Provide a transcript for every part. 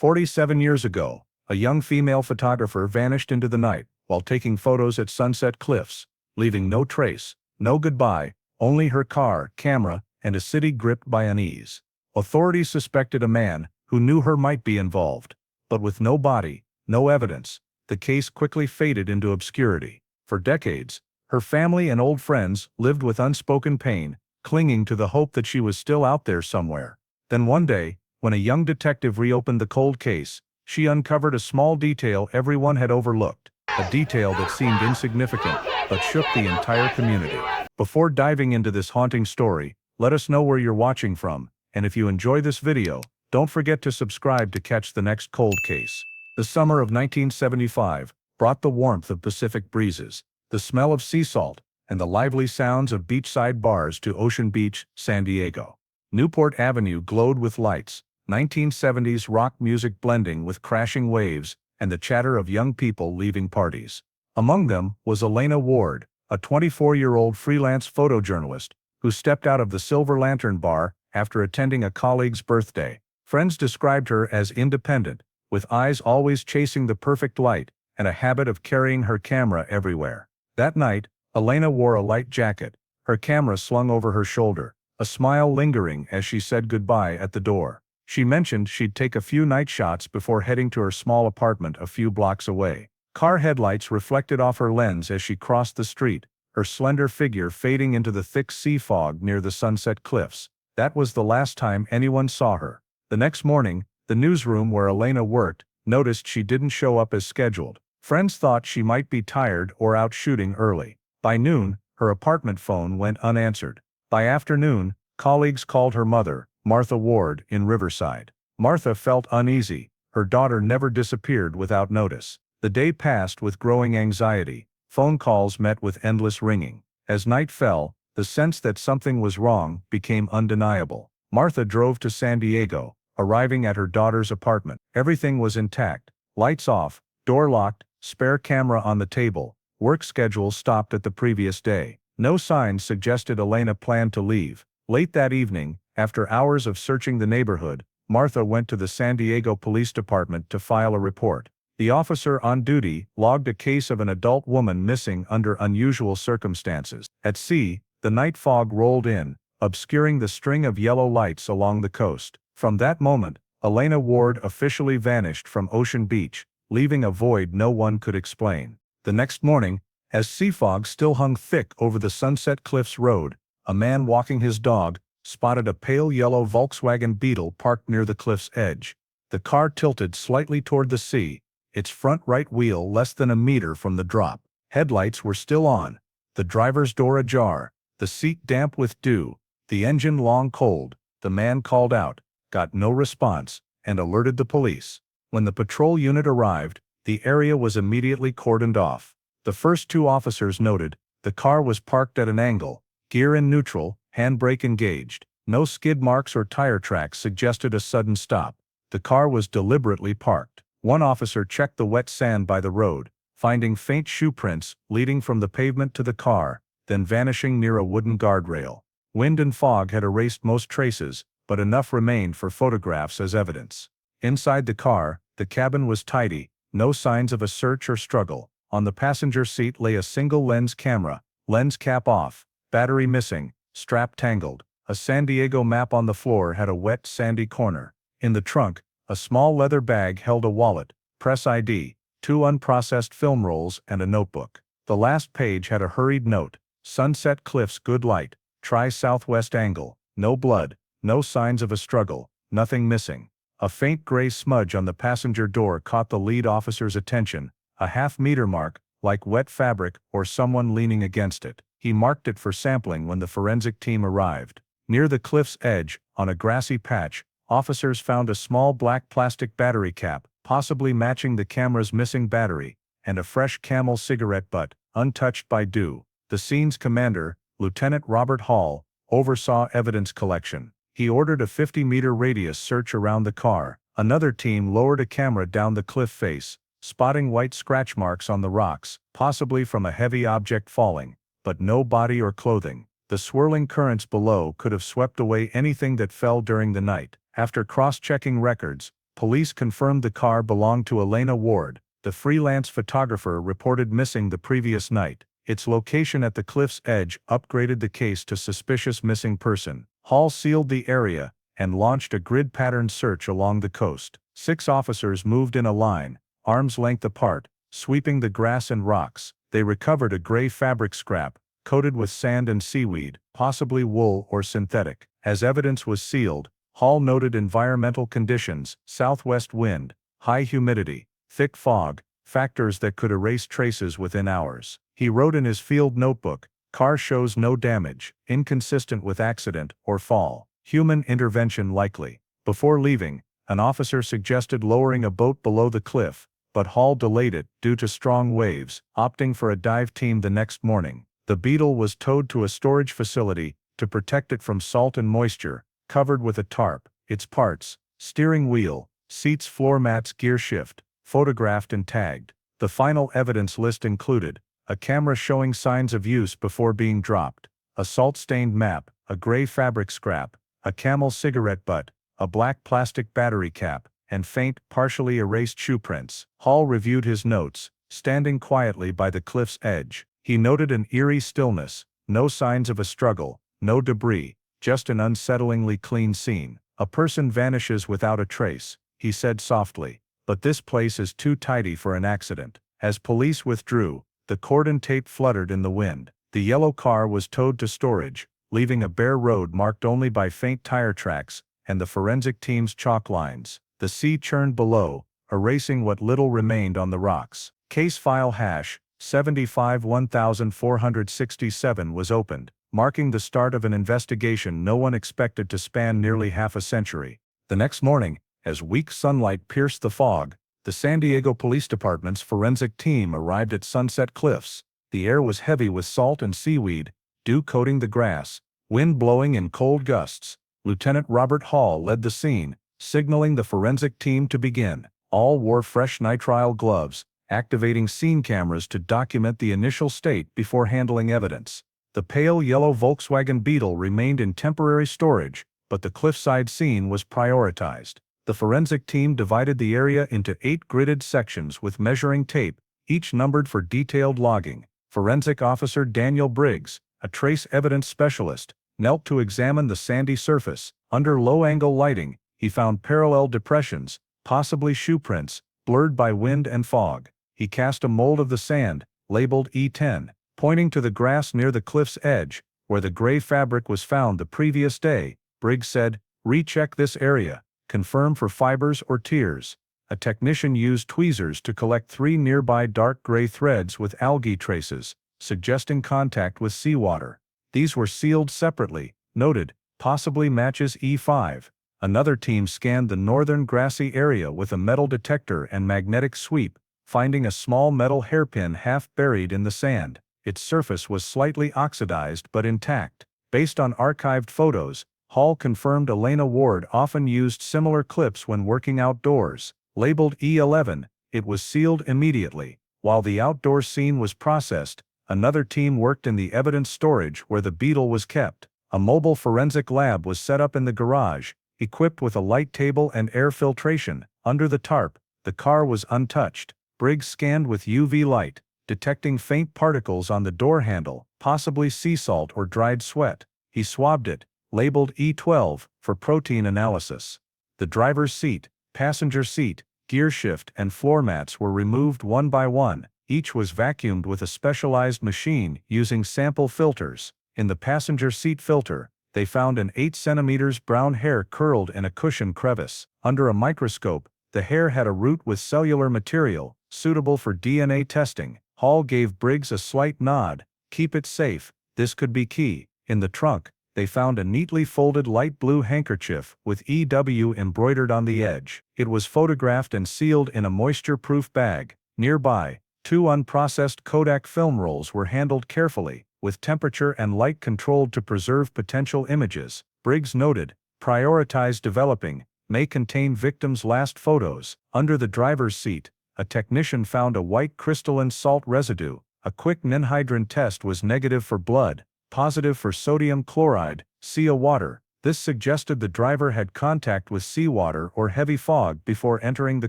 47 years ago, a young female photographer vanished into the night while taking photos at Sunset Cliffs, leaving no trace, no goodbye, only her car, camera, and a city gripped by unease. Authorities suspected a man who knew her might be involved, but with no body, no evidence, the case quickly faded into obscurity. For decades, her family and old friends lived with unspoken pain, clinging to the hope that she was still out there somewhere. Then one day, when a young detective reopened the cold case, she uncovered a small detail everyone had overlooked, a detail that seemed insignificant but shook the entire community. Before diving into this haunting story, let us know where you're watching from, and if you enjoy this video, don't forget to subscribe to catch the next cold case. The summer of 1975 brought the warmth of Pacific breezes, the smell of sea salt, and the lively sounds of beachside bars to Ocean Beach, San Diego. Newport Avenue glowed with lights, 1970s rock music blending with crashing waves, and the chatter of young people leaving parties. Among them was Elena Ward, a 24-year-old freelance photojournalist who stepped out of the Silver Lantern Bar after attending a colleague's birthday. Friends described her as independent, with eyes always chasing the perfect light, and a habit of carrying her camera everywhere. That night, Elena wore a light jacket, her camera slung over her shoulder, a smile lingering as she said goodbye at the door. She mentioned she'd take a few night shots before heading to her small apartment a few blocks away. Car headlights reflected off her lens as she crossed the street, her slender figure fading into the thick sea fog near the Sunset Cliffs. That was the last time anyone saw her. The next morning, the newsroom where Elena worked noticed she didn't show up as scheduled. Friends thought she might be tired or out shooting early. By noon, her apartment phone went unanswered. By afternoon, colleagues called her mother, Martha Ward, in Riverside. Martha felt uneasy. Her daughter never disappeared without notice. The day passed with growing anxiety. Phone calls met with endless ringing. As night fell, the sense that something was wrong became undeniable. Martha drove to San Diego, arriving at her daughter's apartment. Everything was intact. Lights off, door locked, spare camera on the table, work schedule stopped at the previous day. No signs suggested Elena planned to leave. Late that evening, after hours of searching the neighborhood, Martha went to the San Diego Police Department to file a report. The officer on duty logged a case of an adult woman missing under unusual circumstances. At sea, the night fog rolled in, obscuring the string of yellow lights along the coast. From that moment, Elena Ward officially vanished from Ocean Beach, leaving a void no one could explain. The next morning, as sea fog still hung thick over the Sunset Cliffs Road, a man walking his dog spotted a pale yellow Volkswagen Beetle parked near the cliff's edge. The car tilted slightly toward the sea, its front right wheel less than a meter from the drop. Headlights were still on, the driver's door ajar, the seat damp with dew, the engine long cold. The man called out, got no response, and alerted the police. When the patrol unit arrived, the area was immediately cordoned off. The first two officers noted, the car was parked at an angle, gear in neutral, handbrake engaged. No skid marks or tire tracks suggested a sudden stop. The car was deliberately parked. One officer checked the wet sand by the road, finding faint shoe prints leading from the pavement to the car, then vanishing near a wooden guardrail. Wind and fog had erased most traces, but enough remained for photographs as evidence. Inside the car, the cabin was tidy, no signs of a search or struggle. On the passenger seat lay a single lens camera, lens cap off, battery missing, strap tangled. A San Diego map on the floor had a wet, sandy corner. In the trunk, a small leather bag held a wallet, press ID, 2 unprocessed film rolls, and a notebook. The last page had a hurried note, Sunset Cliffs good light, try southwest angle, no blood, no signs of a struggle, nothing missing. A faint gray smudge on the passenger door caught the lead officer's attention, a half-meter mark, like wet fabric or someone leaning against it. He marked it for sampling when the forensic team arrived. Near the cliff's edge, on a grassy patch, officers found a small black plastic battery cap, possibly matching the camera's missing battery, and a fresh Camel cigarette butt, untouched by dew. The scene's commander, Lieutenant Robert Hall, oversaw evidence collection. He ordered a 50-meter radius search around the car. Another team lowered a camera down the cliff face, spotting white scratch marks on the rocks, possibly from a heavy object falling, but no body or clothing. The swirling currents below could have swept away anything that fell during the night. After cross-checking records, Police confirmed the car belonged to Elena Ward, the freelance photographer reported missing the previous night. Its location at the cliff's edge upgraded the case to suspicious missing person. Hall sealed the area and launched a grid-pattern search along the coast. 6 officers moved in a line, arms length apart, sweeping the grass and rocks. They recovered a gray fabric scrap, coated with sand and seaweed, possibly wool or synthetic. As evidence was sealed, Hall noted environmental conditions, southwest wind, high humidity, thick fog, factors that could erase traces within hours. He wrote in his field notebook, "Car shows no damage, inconsistent with accident or fall. Human intervention likely." Before leaving, an officer suggested lowering a boat below the cliff, but Hall delayed it due to strong waves, opting for a dive team the next morning. The Beetle was towed to a storage facility to protect it from salt and moisture, covered with a tarp. Its parts, steering wheel, seats, floor mats, gear shift, photographed and tagged. The final evidence list included a camera showing signs of use before being dropped, a salt-stained map, a gray fabric scrap, a Camel cigarette butt, a black plastic battery cap, and faint, partially erased shoe prints. Hall reviewed his notes, standing quietly by the cliff's edge. He noted an eerie stillness, no signs of a struggle, no debris, just an unsettlingly clean scene. "A person vanishes without a trace," he said softly, "but this place is too tidy for an accident." As police withdrew, the cordon tape fluttered in the wind. The yellow car was towed to storage, leaving a bare road marked only by faint tire tracks and the forensic team's chalk lines. The sea churned below, erasing what little remained on the rocks. Case file hash 75-1467 was opened, marking the start of an investigation no one expected to span nearly half a century. The next morning, as weak sunlight pierced the fog, the San Diego Police Department's forensic team arrived at Sunset Cliffs. The air was heavy with salt and seaweed, dew coating the grass, wind blowing in cold gusts. Lieutenant Robert Hall led the scene, signaling the forensic team to begin. All wore fresh nitrile gloves, activating scene cameras to document the initial state before handling evidence. The pale yellow Volkswagen Beetle remained in temporary storage, but the cliffside scene was prioritized. The forensic team divided the area into 8 gridded sections with measuring tape, each numbered for detailed logging. Forensic Officer Daniel Briggs, a trace evidence specialist, knelt to examine the sandy surface. Under low-angle lighting, he found parallel depressions, possibly shoe prints, blurred by wind and fog. He cast a mold of the sand, labeled E10, pointing to the grass near the cliff's edge, where the gray fabric was found the previous day. Briggs said, "Recheck this area, confirm for fibers or tears." A technician used tweezers to collect 3 nearby dark gray threads with algae traces, suggesting contact with seawater. These were sealed separately, noted, possibly matches E5. Another team scanned the northern grassy area with a metal detector and magnetic sweep, finding a small metal hairpin half buried in the sand. Its surface was slightly oxidized but intact. Based on archived photos, Hall confirmed Elena Ward often used similar clips when working outdoors. Labeled E11, it was sealed immediately. While the outdoor scene was processed, another team worked in the evidence storage where the Beetle was kept. A mobile forensic lab was set up in the garage, equipped with a light table and air filtration. Under the tarp, the car was untouched. Briggs scanned with UV light, detecting faint particles on the door handle, possibly sea salt or dried sweat. He swabbed it, labeled E12, for protein analysis. The driver's seat, passenger seat, gear shift and floor mats were removed one by one. Each was vacuumed with a specialized machine using sample filters. In the passenger seat filter, they found an 8 cm brown hair curled in a cushion crevice. Under a microscope, the hair had a root with cellular material, suitable for DNA testing. Hall gave Briggs a slight nod. "Keep it safe, this could be key." In the trunk, they found a neatly folded light blue handkerchief with EW embroidered on the edge. It was photographed and sealed in a moisture-proof bag. Nearby, 2 unprocessed Kodak film rolls were handled carefully, with temperature and light controlled to preserve potential images. Briggs noted, "Prioritize developing, may contain victims' last photos." Under the driver's seat, a technician found a white crystalline salt residue. A quick ninhydrin test was negative for blood, positive for sodium chloride, sea water. This suggested the driver had contact with seawater or heavy fog before entering the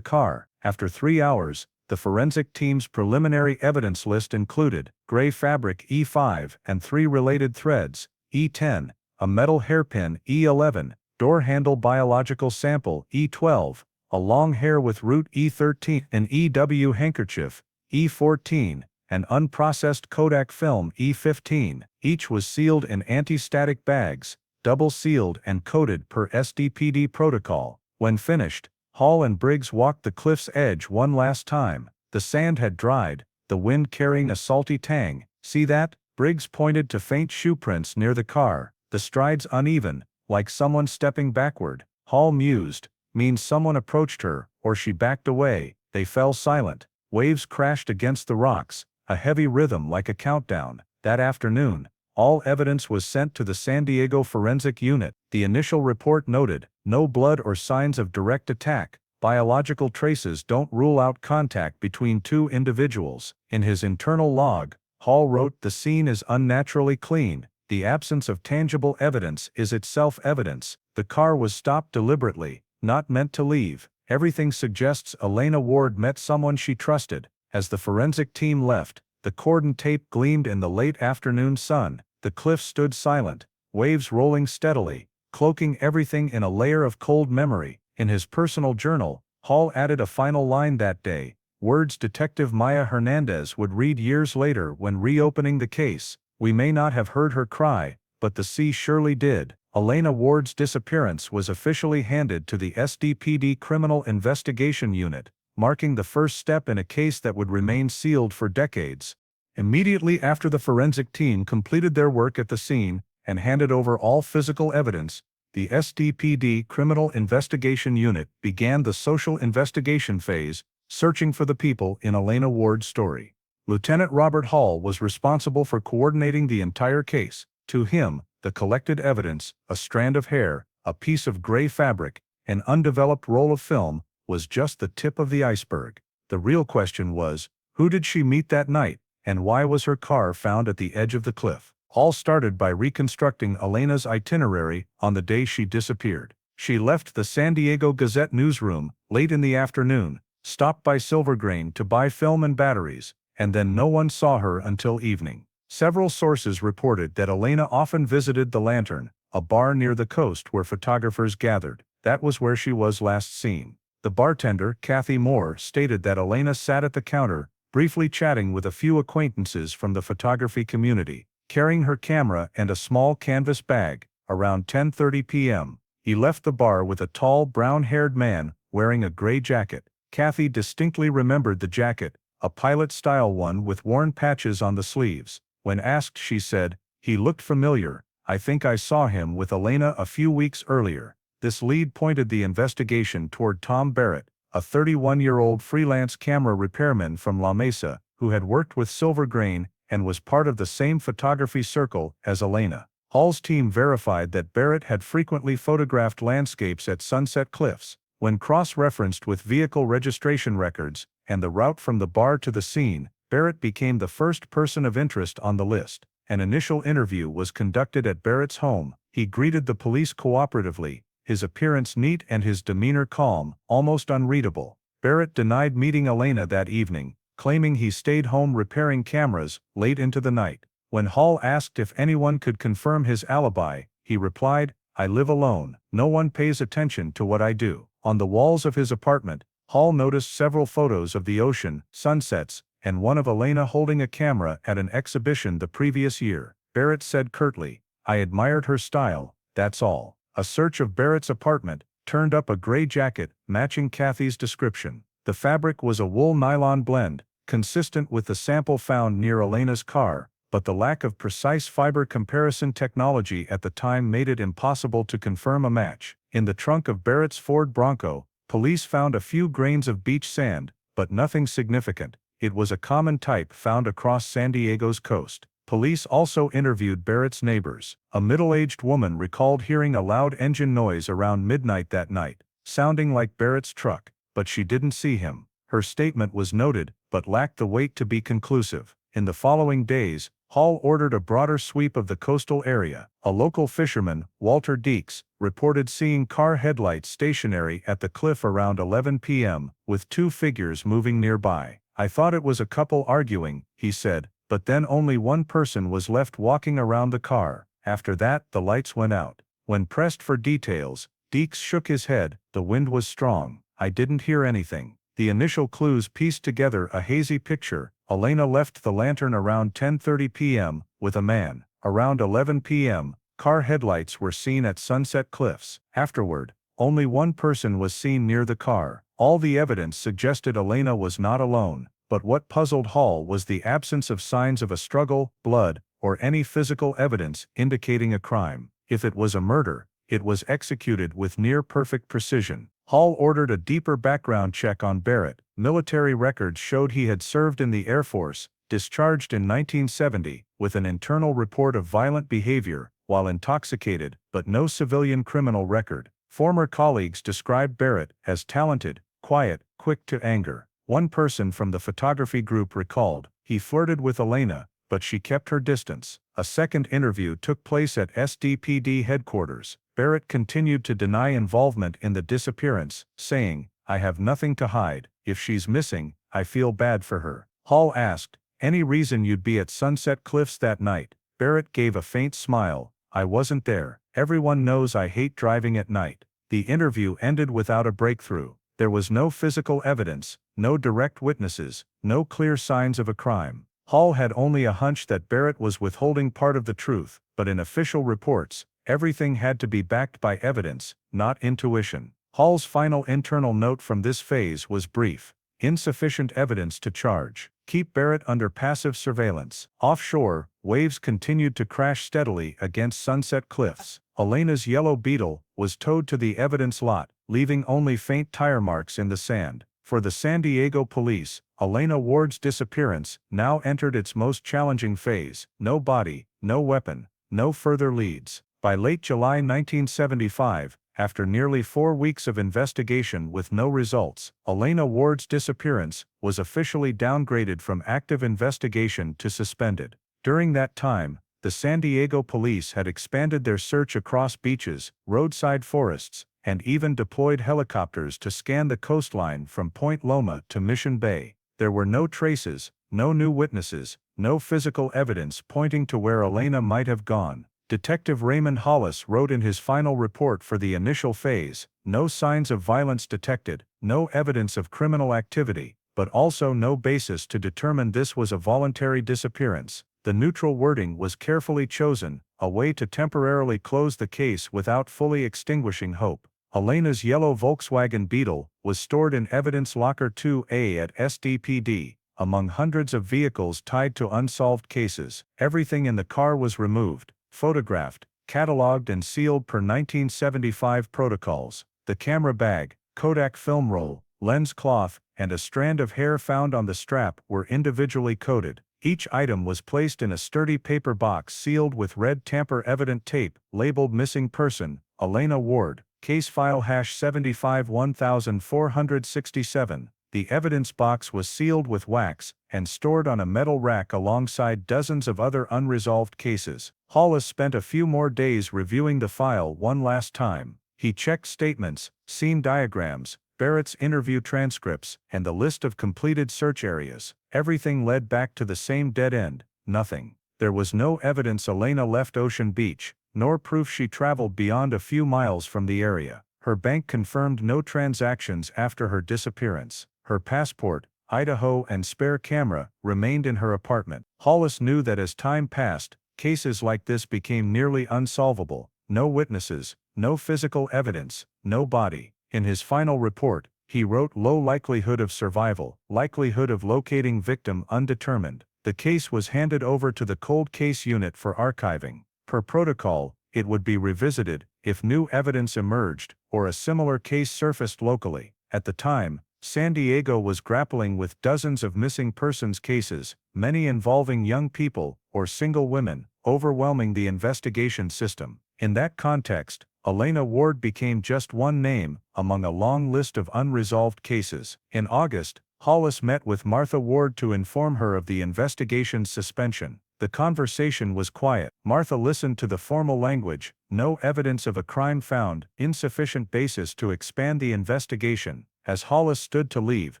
car. After 3 hours, the forensic team's preliminary evidence list included gray fabric E5 and 3 related threads, E10, a metal hairpin E11, door handle biological sample E12, a long hair with root E13, an EW handkerchief E14, and unprocessed Kodak film E15. Each was sealed in anti-static bags, double-sealed and coated per SDPD protocol. When finished, Hall and Briggs walked the cliff's edge one last time. The sand had dried, the wind carrying a salty tang. "See that?" Briggs pointed to faint shoe prints near the car. "The strides uneven, like someone stepping backward." Hall mused. "Means someone approached her, or she backed away." They fell silent. Waves crashed against the rocks, a heavy rhythm like a countdown. That afternoon, all evidence was sent to the San Diego Forensic Unit. The initial report noted, "No blood or signs of direct attack. Biological traces don't rule out contact between two individuals." In his internal log, Hall wrote, "The scene is unnaturally clean. The absence of tangible evidence is itself evidence. The car was stopped deliberately, not meant to leave. Everything suggests Elena Ward met someone she trusted." As the forensic team left, the cordon tape gleamed in the late afternoon sun. The cliff stood silent, waves rolling steadily, cloaking everything in a layer of cold memory. In his personal journal, Hall added a final line that day, words Detective Maya Hernandez would read years later when reopening the case. "We may not have heard her cry, but the sea surely did." Elena Ward's disappearance was officially handed to the SDPD Criminal Investigation Unit, marking the first step in a case that would remain sealed for decades. Immediately after the forensic team completed their work at the scene and handed over all physical evidence, the SDPD Criminal Investigation Unit began the social investigation phase, searching for the people in Elena Ward's story. Lieutenant Robert Hall was responsible for coordinating the entire case. To him, the collected evidence, a strand of hair, a piece of gray fabric, an undeveloped roll of film, was just the tip of the iceberg. The real question was, who did she meet that night, and why was her car found at the edge of the cliff? All started by reconstructing Elena's itinerary on the day she disappeared. She left the San Diego Gazette newsroom late in the afternoon, stopped by Silvergrain to buy film and batteries, and then no one saw her until evening. Several sources reported that Elena often visited the Lantern, a bar near the coast where photographers gathered. That was where she was last seen. The bartender, Kathy Moore, stated that Elena sat at the counter, briefly chatting with a few acquaintances from the photography community, carrying her camera and a small canvas bag. Around 10:30 p.m., he left the bar with a tall, brown-haired man wearing a gray jacket. Kathy distinctly remembered the jacket, a pilot-style one with worn patches on the sleeves. When asked, she said, "He looked familiar. I think I saw him with Elena a few weeks earlier." This lead pointed the investigation toward Tom Barrett, a 31-year-old freelance camera repairman from La Mesa, who had worked with Silvergrain and was part of the same photography circle as Elena. Hall's team verified that Barrett had frequently photographed landscapes at Sunset Cliffs. When cross-referenced with vehicle registration records and the route from the bar to the scene, Barrett became the first person of interest on the list. An initial interview was conducted at Barrett's home. He greeted the police cooperatively, his appearance neat and his demeanor calm, almost unreadable. Barrett denied meeting Elena that evening, claiming he stayed home repairing cameras late into the night. When Hall asked if anyone could confirm his alibi, he replied, "I live alone. No one pays attention to what I do." On the walls of his apartment, Hall noticed several photos of the ocean, sunsets, and one of Elena holding a camera at an exhibition the previous year. Barrett said curtly, "I admired her style, that's all." A search of Barrett's apartment turned up a gray jacket matching Kathy's description. The fabric was a wool-nylon blend, consistent with the sample found near Elena's car, but the lack of precise fiber comparison technology at the time made it impossible to confirm a match. In the trunk of Barrett's Ford Bronco, police found a few grains of beach sand, but nothing significant. It was a common type found across San Diego's coast. Police also interviewed Barrett's neighbors. A middle-aged woman recalled hearing a loud engine noise around midnight that night, sounding like Barrett's truck, but she didn't see him. Her statement was noted, but lacked the weight to be conclusive. In the following days, Hall ordered a broader sweep of the coastal area. A local fisherman, Walter Deeks, reported seeing car headlights stationary at the cliff around 11 p.m., with two figures moving nearby. "I thought it was a couple arguing," he said, "but then only one person was left walking around the car. After that, the lights went out." When pressed for details, Deeks shook his head. "The wind was strong. I didn't hear anything." The initial clues pieced together a hazy picture. Elena left the lantern around 10:30 p.m. with a man. Around 11 p.m., car headlights were seen at Sunset Cliffs. Afterward, only one person was seen near the car. All the evidence suggested Elena was not alone, but what puzzled Hall was the absence of signs of a struggle, blood, or any physical evidence indicating a crime. If it was a murder, it was executed with near-perfect precision. Hall ordered a deeper background check on Barrett. Military records showed he had served in the Air Force, discharged in 1970, with an internal report of violent behavior while intoxicated, but no civilian criminal record. Former colleagues described Barrett as talented, quiet, quick to anger. One person from the photography group recalled, "He flirted with Elena, but she kept her distance." A second interview took place at SDPD headquarters. Barrett continued to deny involvement in the disappearance, saying, "I have nothing to hide. If she's missing, I feel bad for her." Hall asked, "Any reason you'd be at Sunset Cliffs that night?" Barrett gave a faint smile, "I wasn't there. Everyone knows I hate driving at night." The interview ended without a breakthrough. There was no physical evidence, no direct witnesses, no clear signs of a crime. Hall had only a hunch that Barrett was withholding part of the truth, but in official reports, everything had to be backed by evidence, not intuition. Hall's final internal note from this phase was brief: insufficient evidence to charge. Keep Barrett under passive surveillance. Offshore, waves continued to crash steadily against Sunset Cliffs. Elena's yellow Beetle was towed to the evidence lot, leaving only faint tire marks in the sand. For the San Diego police, Elena Ward's disappearance now entered its most challenging phase. No body, no weapon, no further leads. By late July 1975, after nearly 4 weeks of investigation with no results, Elena Ward's disappearance was officially downgraded from active investigation to suspended. During that time, the San Diego police had expanded their search across beaches, roadside forests, and even deployed helicopters to scan the coastline from Point Loma to Mission Bay. There were no traces, no new witnesses, no physical evidence pointing to where Elena might have gone. Detective Raymond Hollis wrote in his final report for the initial phase, "No signs of violence detected, no evidence of criminal activity, but also no basis to determine this was a voluntary disappearance." The neutral wording was carefully chosen, a way to temporarily close the case without fully extinguishing hope. Elena's yellow Volkswagen Beetle was stored in Evidence Locker 2A at SDPD, among hundreds of vehicles tied to unsolved cases. Everything in the car was removed, photographed, catalogued and sealed per 1975 protocols. The camera bag, Kodak film roll, lens cloth, and a strand of hair found on the strap were individually coded. Each item was placed in a sturdy paper box sealed with red tamper-evident tape, labeled "Missing Person, Elena Ward, Case File #751467. The evidence box was sealed with wax and stored on a metal rack alongside dozens of other unresolved cases. Hollis spent a few more days reviewing the file one last time. He checked statements, scene diagrams, Barrett's interview transcripts, and the list of completed search areas. Everything led back to the same dead end: nothing. There was no evidence Elena left Ocean Beach, nor proof she traveled beyond a few miles from the area. Her bank confirmed no transactions after her disappearance. Her passport, Idaho, and spare camera remained in her apartment. Hollis knew that as time passed, cases like this became nearly unsolvable. No witnesses, no physical evidence, no body. In his final report, he wrote, "Low likelihood of survival, likelihood of locating victim undetermined." The case was handed over to the Cold Case Unit for archiving. Per protocol, it would be revisited if new evidence emerged or a similar case surfaced locally. At the time, San Diego was grappling with dozens of missing persons cases, many involving young people or single women, overwhelming the investigation system. In that context, Elena Ward became just one name among a long list of unresolved cases. In August, Hollis met with Martha Ward to inform her of the investigation's suspension. The conversation was quiet. Martha listened to the formal language. No evidence of a crime found, insufficient basis to expand the investigation. As Hollis stood to leave,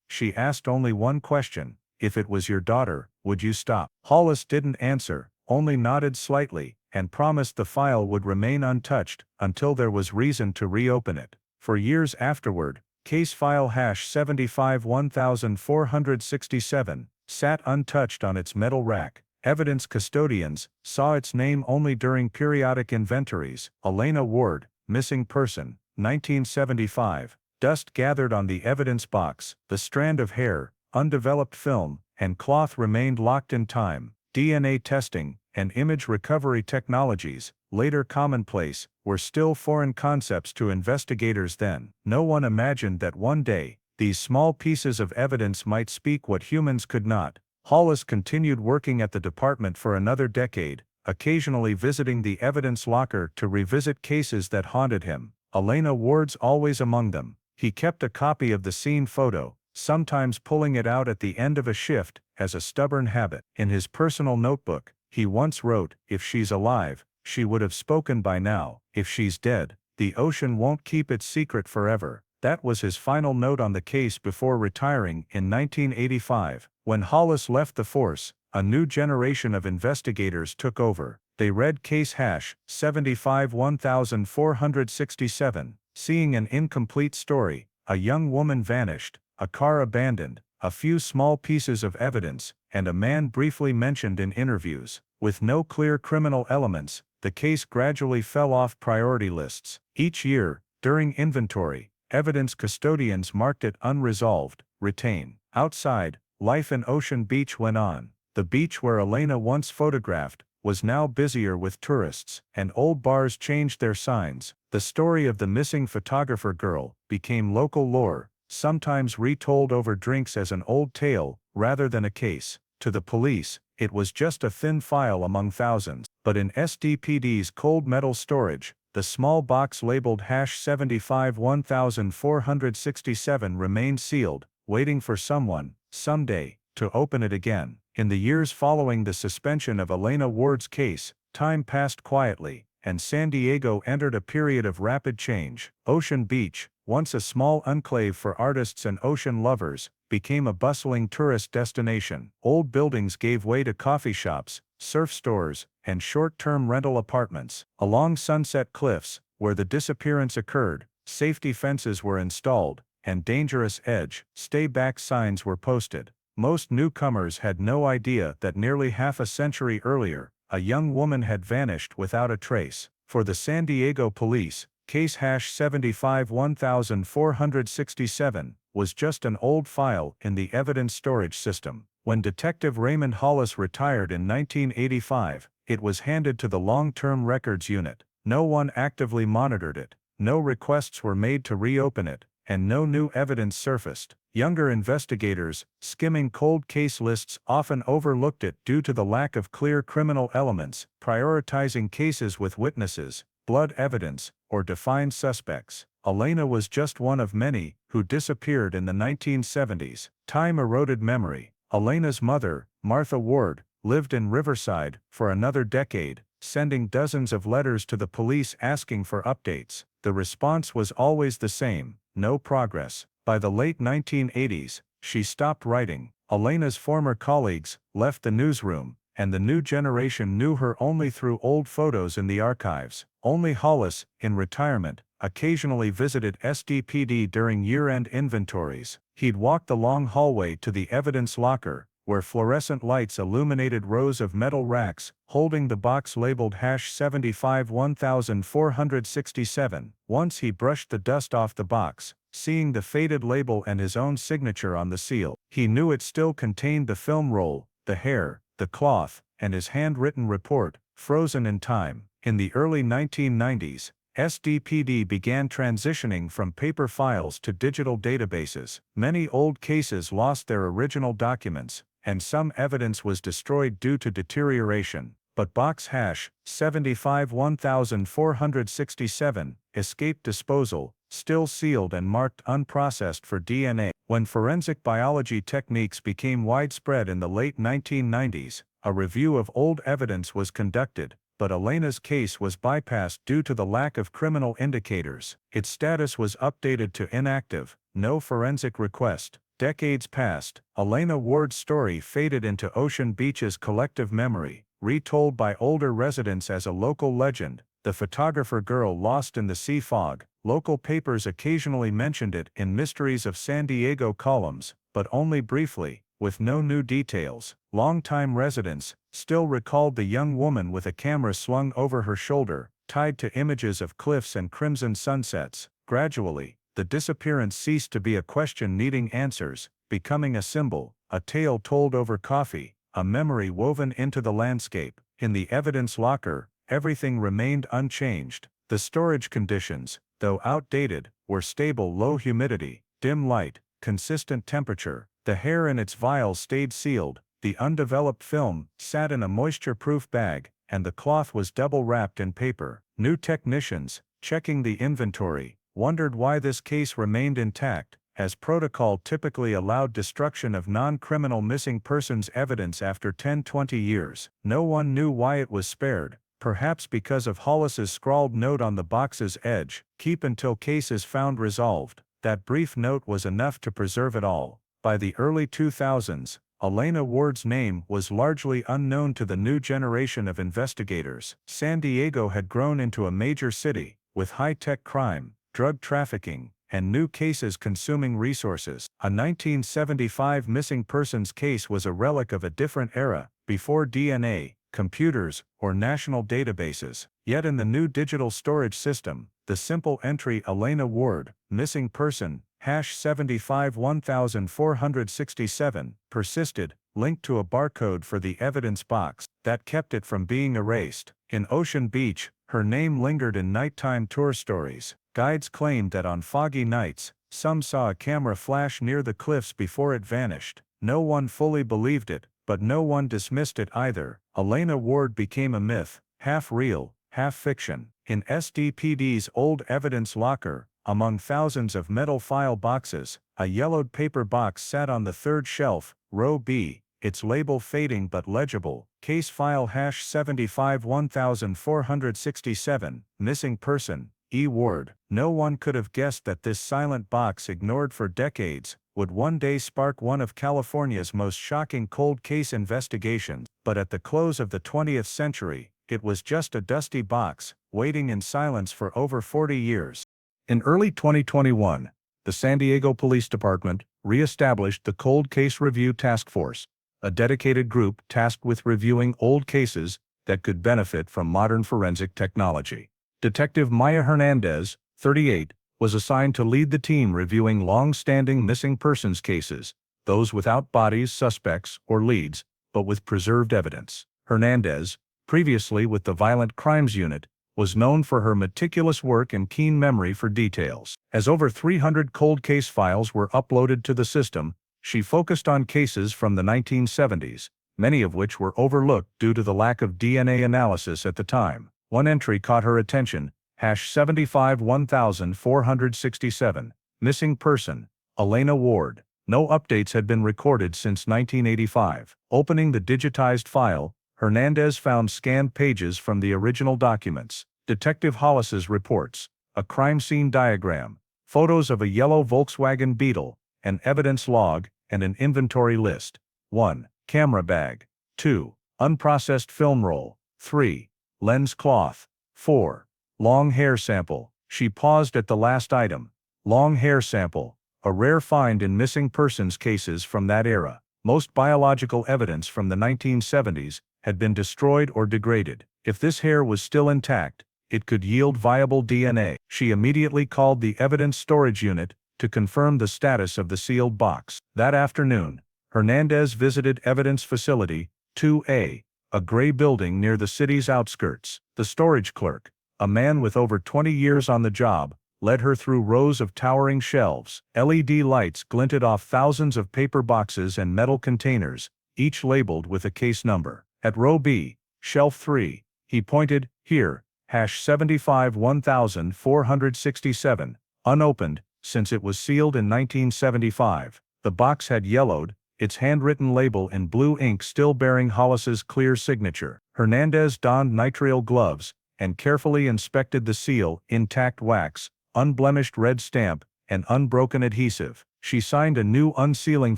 she asked only one question: if it was your daughter, would you stop? Hollis didn't answer, only nodded slightly, and promised the file would remain untouched until there was reason to reopen it. For years afterward, case file #751467 sat untouched on its metal rack. Evidence custodians saw its name only during periodic inventories. Elena Ward, missing person, 1975. Dust gathered on the evidence box. The strand of hair, undeveloped film, and cloth remained locked in time. DNA testing and image recovery technologies, later commonplace, were still foreign concepts to investigators then. No one imagined that one day, these small pieces of evidence might speak what humans could not. Hollis continued working at the department for another decade, occasionally visiting the evidence locker to revisit cases that haunted him. Elena Ward's always among them. He kept a copy of the scene photo, sometimes pulling it out at the end of a shift, as a stubborn habit. In his personal notebook, he once wrote, "If she's alive, she would have spoken by now. If she's dead, the ocean won't keep its secret forever." That was his final note on the case before retiring in 1985. When Hollis left the force, a new generation of investigators took over. They read case #751467, seeing an incomplete story: a young woman vanished, a car abandoned, a few small pieces of evidence, and a man briefly mentioned in interviews. With no clear criminal elements, the case gradually fell off priority lists. Each year, during inventory, evidence custodians marked it unresolved, retain. Outside, life in Ocean Beach went on. The beach where Elena once photographed was now busier with tourists, and old bars changed their signs. The story of the missing photographer girl became local lore, sometimes retold over drinks as an old tale rather than a case. To the police, it was just a thin file among thousands. But in SDPD's cold metal storage, the small box labeled #751467 remained sealed, waiting for someone, someday, to open it again. In the years following the suspension of Elena Ward's case, time passed quietly, and San Diego entered a period of rapid change. Ocean Beach, once a small enclave for artists and ocean lovers, became a bustling tourist destination. Old buildings gave way to coffee shops, surf stores, and short-term rental apartments. Along Sunset Cliffs, where the disappearance occurred, safety fences were installed, and dangerous edge, stay back signs were posted. Most newcomers had no idea that nearly half a century earlier, a young woman had vanished without a trace. For the San Diego police, case #751467 was just an old file in the evidence storage system. When Detective Raymond Hollis retired in 1985, it was handed to the Long-Term Records Unit. No one actively monitored it, no requests were made to reopen it, and no new evidence surfaced. Younger investigators, skimming cold case lists, often overlooked it due to the lack of clear criminal elements, prioritizing cases with witnesses, blood evidence, or defined suspects. Elena was just one of many who disappeared in the 1970s. Time eroded memory. Elena's mother, Martha Ward, lived in Riverside for another decade, sending dozens of letters to the police asking for updates. The response was always the same: no progress. By the late 1980s, she stopped writing. Elena's former colleagues left the newsroom, and the new generation knew her only through old photos in the archives. Only Hollis, in retirement, occasionally visited SDPD during year-end inventories. He'd walk the long hallway to the evidence locker, where fluorescent lights illuminated rows of metal racks, holding the box labeled #751467. Once he brushed the dust off the box, seeing the faded label and his own signature on the seal. He knew it still contained the film roll, the hair, the cloth, and his handwritten report, frozen in time. In the early 1990s, SDPD began transitioning from paper files to digital databases. Many old cases lost their original documents, and some evidence was destroyed due to deterioration. But box #751467 escaped disposal, still sealed and marked unprocessed for DNA. When forensic biology techniques became widespread in the late 1990s, A review of old evidence was conducted, but Elena's case was bypassed due to the lack of criminal indicators. Its status was updated to inactive, no forensic request. Decades passed, Elena Ward's story faded into Ocean Beach's collective memory, retold by older residents as a local legend, the photographer girl lost in the sea fog. Local papers occasionally mentioned it in Mysteries of San Diego columns, but only briefly, with no new details. Longtime residents still recalled the young woman with a camera slung over her shoulder, tied to images of cliffs and crimson sunsets. Gradually, the disappearance ceased to be a question needing answers, becoming a symbol, a tale told over coffee, a memory woven into the landscape. In the evidence locker, everything remained unchanged. The storage conditions, though outdated, were stable: low humidity, dim light, consistent temperature. The hair in its vial stayed sealed, the undeveloped film sat in a moisture-proof bag, and the cloth was double-wrapped in paper. New technicians, checking the inventory, wondered why this case remained intact, as protocol typically allowed destruction of non-criminal missing persons evidence after 10-20 years. No one knew why it was spared, perhaps because of Hollis's scrawled note on the box's edge, "Keep until case is found resolved." That brief note was enough to preserve it all. By the early 2000s, Elena Ward's name was largely unknown to the new generation of investigators. San Diego had grown into a major city, with high-tech crime, drug trafficking, and new cases consuming resources. A 1975 missing persons case was a relic of a different era, before DNA, computers, or national databases. Yet in the new digital storage system, the simple entry "Elena Ward, missing person, #751467, persisted, linked to a barcode for the evidence box that kept it from being erased. In Ocean Beach, her name lingered in nighttime tour stories. Guides claimed that on foggy nights, some saw a camera flash near the cliffs before it vanished. No one fully believed it, but no one dismissed it either. Elena Ward became a myth, half real, half fiction. In SDPD's old evidence locker, among thousands of metal file boxes, a yellowed paper box sat on the third shelf, row B, its label fading but legible. Case file #751467, missing person, E. Ward. No one could have guessed that this silent box, ignored for decades, would one day spark one of California's most shocking cold case investigations. But at the close of the 20th century, it was just a dusty box, waiting in silence for over 40 years. In early 2021, the San Diego Police Department re-established the Cold Case Review Task Force, a dedicated group tasked with reviewing old cases that could benefit from modern forensic technology. Detective Maya Hernandez, 38, was assigned to lead the team reviewing long-standing missing persons cases, those without bodies, suspects, or leads, but with preserved evidence. Hernandez, previously with the Violent Crimes Unit, was known for her meticulous work and keen memory for details. As over 300 cold case files were uploaded to the system, she focused on cases from the 1970s, many of which were overlooked due to the lack of DNA analysis at the time. One entry caught her attention, #751467, missing person, Elena Ward. No updates had been recorded since 1985. Opening the digitized file, Hernandez found scanned pages from the original documents, Detective Hollis's reports, a crime scene diagram, photos of a yellow Volkswagen Beetle, an evidence log, and an inventory list. 1. Camera bag. 2. Unprocessed film roll. 3. Lens cloth. 4. Long hair sample. She paused at the last item. Long hair sample, a rare find in missing persons cases from that era. Most biological evidence from the 1970s had been destroyed or degraded. If this hair was still intact, it could yield viable DNA. She immediately called the evidence storage unit to confirm the status of the sealed box. That afternoon, Hernandez visited Evidence Facility 2A, a gray building near the city's outskirts. The storage clerk, a man with over 20 years on the job, led her through rows of towering shelves. LED lights glinted off thousands of paper boxes and metal containers, each labeled with a case number. At row B, shelf 3, he pointed, "Here, #751467, unopened, since it was sealed in 1975. The box had yellowed, its handwritten label in blue ink still bearing Hollis's clear signature. Hernandez donned nitrile gloves and carefully inspected the seal, intact wax, unblemished red stamp, and unbroken adhesive. She signed a new unsealing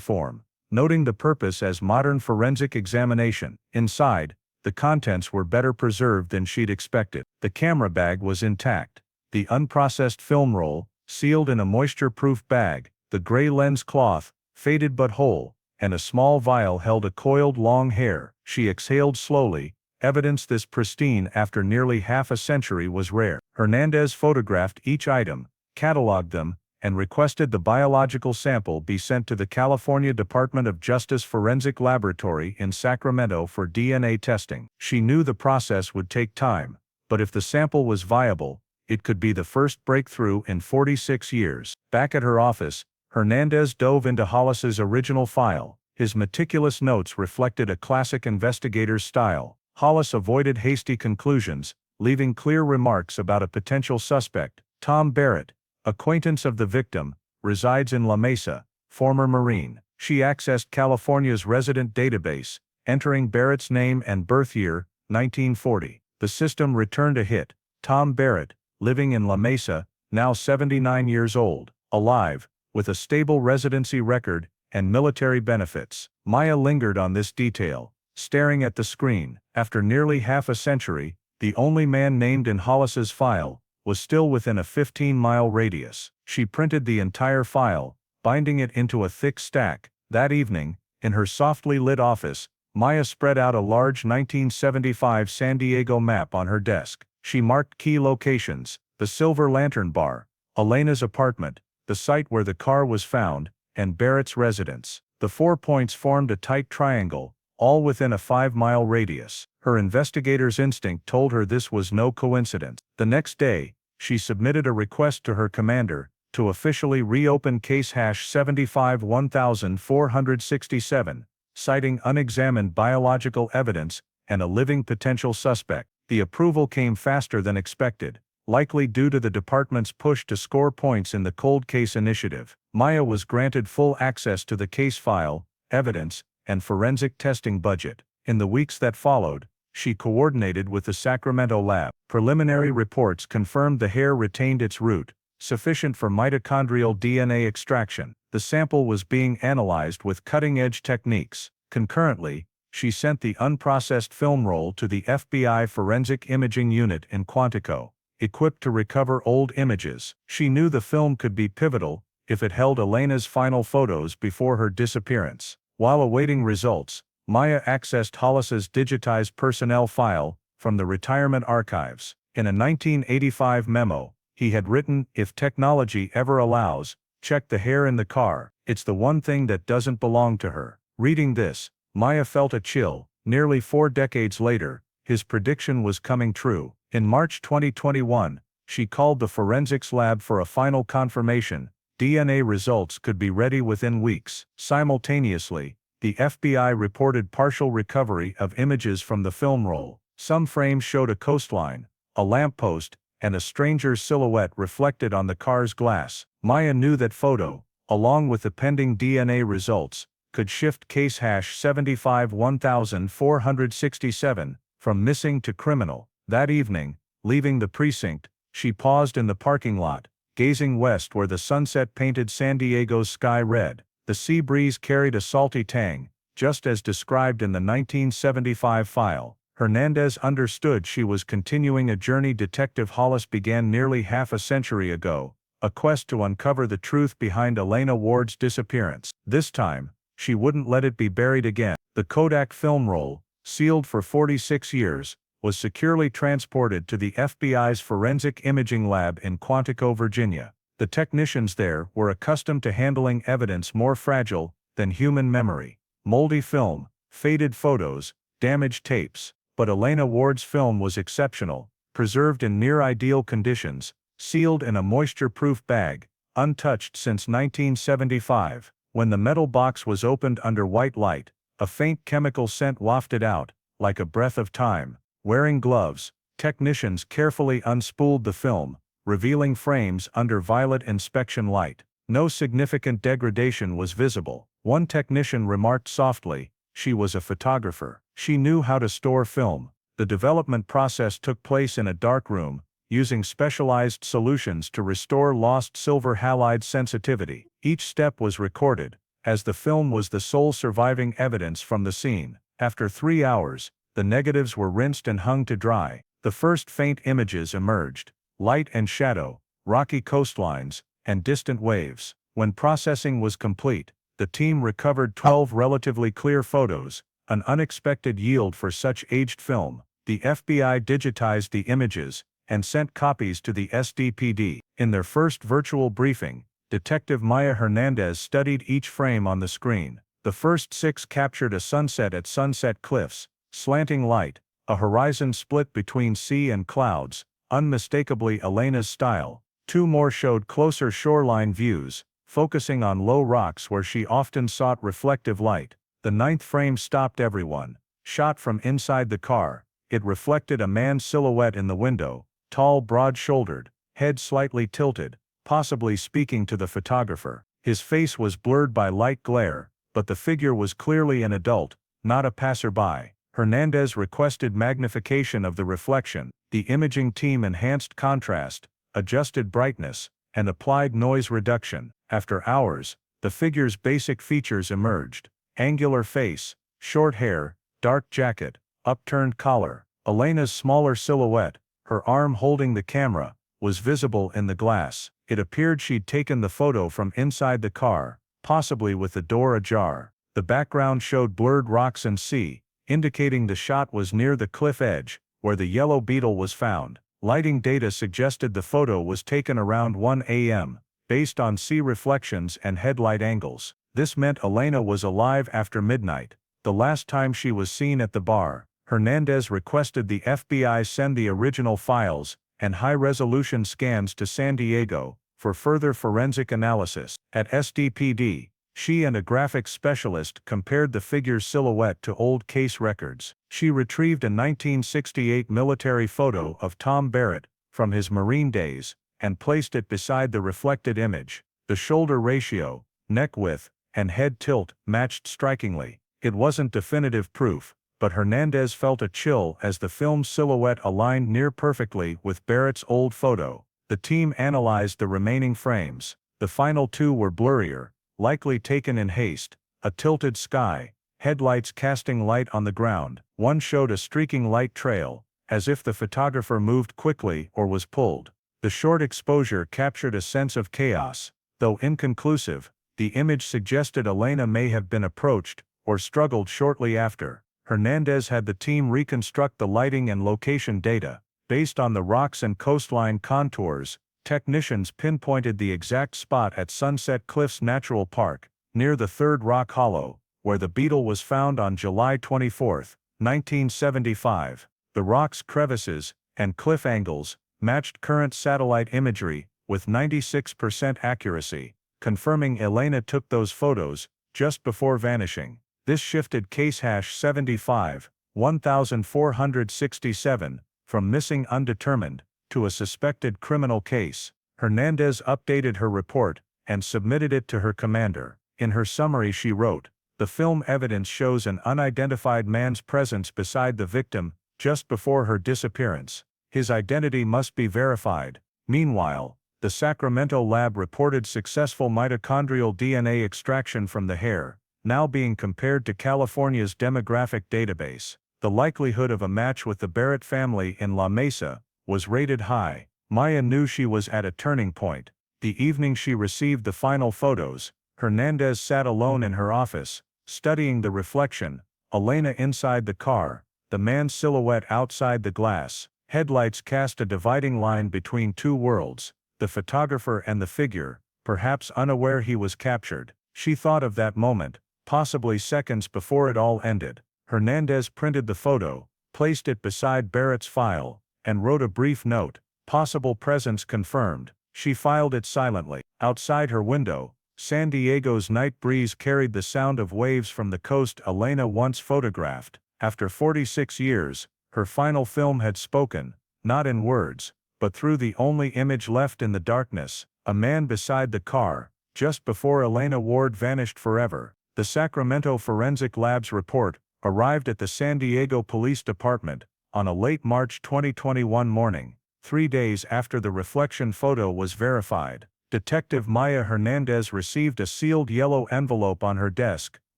form, noting the purpose as modern forensic examination. Inside, the contents were better preserved than she'd expected. The camera bag was intact, the unprocessed film roll, sealed in a moisture-proof bag, the gray lens cloth, faded but whole, and a small vial held a coiled long hair. She exhaled slowly, evidence this pristine after nearly half a century was rare. Hernandez photographed each item, cataloged them, and requested the biological sample be sent to the California Department of Justice Forensic Laboratory in Sacramento for DNA testing. She knew the process would take time, but if the sample was viable, it could be the first breakthrough in 46 years. Back at her office, Hernandez dove into Hollis's original file. His meticulous notes reflected a classic investigator's style. Hollis avoided hasty conclusions, leaving clear remarks about a potential suspect. Tom Barrett, acquaintance of the victim, resides in La Mesa, former Marine. She accessed California's resident database, entering Barrett's name and birth year, 1940. The system returned a hit. Tom Barrett, living in La Mesa, now 79 years old, alive, with a stable residency record and military benefits. Maya lingered on this detail, staring at the screen. After nearly half a century, the only man named in Hollis's file was still within a 15-mile radius. She printed the entire file, binding it into a thick stack. That evening, in her softly lit office, Maya spread out a large 1975 San Diego map on her desk. She marked key locations: the Silver Lantern Bar, Elena's apartment, the site where the car was found, and Barrett's residence. The 4 points formed a tight triangle, all within a 5-mile radius. Her investigator's instinct told her this was no coincidence. The next day, she submitted a request to her commander to officially reopen case #75-1467, citing unexamined biological evidence and a living potential suspect. The approval came faster than expected, likely due to the department's push to score points in the cold case initiative. Maya was granted full access to the case file, evidence, and forensic testing budget. In the weeks that followed, she coordinated with the Sacramento lab. Preliminary reports confirmed the hair retained its root, sufficient for mitochondrial DNA extraction. The sample was being analyzed with cutting-edge techniques. Concurrently, she sent the unprocessed film roll to the FBI Forensic Imaging Unit in Quantico, equipped to recover old images. She knew the film could be pivotal if it held Elena's final photos before her disappearance. While awaiting results, Maya accessed Hollis's digitized personnel file from the retirement archives. In a 1985 memo, he had written, "If technology ever allows, check the hair in the car. It's the one thing that doesn't belong to her." Reading this, Maya felt a chill. Nearly 4 decades later, his prediction was coming true. In March 2021, she called the forensics lab for a final confirmation. DNA results could be ready within weeks. Simultaneously, the FBI reported partial recovery of images from the film roll. Some frames showed a coastline, a lamppost, and a stranger's silhouette reflected on the car's glass. Maya knew that photo, along with the pending DNA results, could shift case #75-1467 from missing to criminal. That evening, leaving the precinct, she paused in the parking lot, gazing west where the sunset painted San Diego's sky red. The sea breeze carried a salty tang, just as described in the 1975 file. Hernandez understood she was continuing a journey Detective Hollis began nearly half a century ago, a quest to uncover the truth behind Elena Ward's disappearance. This time, she wouldn't let it be buried again. The Kodak film roll, sealed for 46 years, was securely transported to the FBI's Forensic Imaging Lab in Quantico, Virginia. The technicians there were accustomed to handling evidence more fragile than human memory: moldy film, faded photos, damaged tapes. But Elena Ward's film was exceptional, preserved in near-ideal conditions, sealed in a moisture-proof bag, untouched since 1975. When the metal box was opened under white light, a faint chemical scent wafted out, like a breath of time. Wearing gloves, technicians carefully unspooled the film, revealing frames under violet inspection light. No significant degradation was visible. One technician remarked softly, "She was a photographer. She knew how to store film." The development process took place in a dark room, using specialized solutions to restore lost silver halide sensitivity. Each step was recorded, as the film was the sole surviving evidence from the scene. After 3 hours, the negatives were rinsed and hung to dry. The first faint images emerged: light and shadow, rocky coastlines, and distant waves. When processing was complete, the team recovered 12 relatively clear photos, an unexpected yield for such aged film. The FBI digitized the images and sent copies to the SDPD. In their first virtual briefing, Detective Maya Hernandez studied each frame on the screen. The first 6 captured a sunset at Sunset Cliffs, slanting light, a horizon split between sea and clouds, unmistakably Elena's style. 2 more showed closer shoreline views, focusing on low rocks where she often sought reflective light. The 9th frame stopped everyone. Shot from inside the car, it reflected a man's silhouette in the window, tall, broad-shouldered, head slightly tilted, possibly speaking to the photographer. His face was blurred by light glare, but the figure was clearly an adult, not a passerby. Hernandez requested magnification of the reflection. The imaging team enhanced contrast, adjusted brightness, and applied noise reduction. After hours, the figure's basic features emerged: angular face, short hair, dark jacket, upturned collar. Elena's smaller silhouette, her arm holding the camera, was visible in the glass. It appeared she'd taken the photo from inside the car, possibly with the door ajar. The background showed blurred rocks and sea, indicating the shot was near the cliff edge, where the yellow beetle was found. Lighting data suggested the photo was taken around 1 a.m., based on sea reflections and headlight angles. This meant Elena was alive after midnight, the last time she was seen at the bar. Hernandez requested the FBI send the original files and high-resolution scans to San Diego for further forensic analysis. At SDPD, she and a graphics specialist compared the figure's silhouette to old case records. She retrieved a 1968 military photo of Tom Barrett from his Marine days and placed it beside the reflected image. The shoulder ratio, neck width, and head tilt matched strikingly. It wasn't definitive proof, but Hernandez felt a chill as the film's silhouette aligned near perfectly with Barrett's old photo. The team analyzed the remaining frames. The final 2 were blurrier, likely taken in haste: a tilted sky, headlights casting light on the ground. One showed a streaking light trail, as if the photographer moved quickly or was pulled. The short exposure captured a sense of chaos. Though inconclusive, the image suggested Elena may have been approached or struggled shortly after. Hernandez had the team reconstruct the lighting and location data. Based on the rocks and coastline contours, technicians pinpointed the exact spot at Sunset Cliffs Natural Park, near the 3rd rock hollow, where the beetle was found on July 24, 1975. The rock's crevices and cliff angles matched current satellite imagery with 96% accuracy, confirming Elena took those photos just before vanishing. This shifted case hash 75-1467 from missing undetermined to a suspected criminal case. Hernandez updated her report and submitted it to her commander. In her summary she wrote, "The film evidence shows an unidentified man's presence beside the victim just before her disappearance. His identity must be verified." Meanwhile, the Sacramento lab reported successful mitochondrial DNA extraction from the hair, now being compared to California's demographic database. The likelihood of a match with the Barrett family in La Mesa was rated high. Maya knew she was at a turning point. The evening she received the final photos, Hernandez sat alone in her office, studying the reflection: Elena inside the car, the man's silhouette outside the glass. Headlights cast a dividing line between 2 worlds, the photographer and the figure, perhaps unaware he was captured. She thought of that moment, possibly seconds before it all ended. Hernandez printed the photo, placed it beside Barrett's file, and wrote a brief note: "Possible presence confirmed." She filed it silently. Outside her window, San Diego's night breeze carried the sound of waves from the coast Elena once photographed. After 46 years, her final film had spoken, not in words, but through the only image left in the darkness: a man beside the car, just before Elena Ward vanished forever. The Sacramento Forensic Lab's report arrived at the San Diego Police Department on a late March 2021 morning, 3 days after the reflection photo was verified. Detective Maya Hernandez received a sealed yellow envelope on her desk,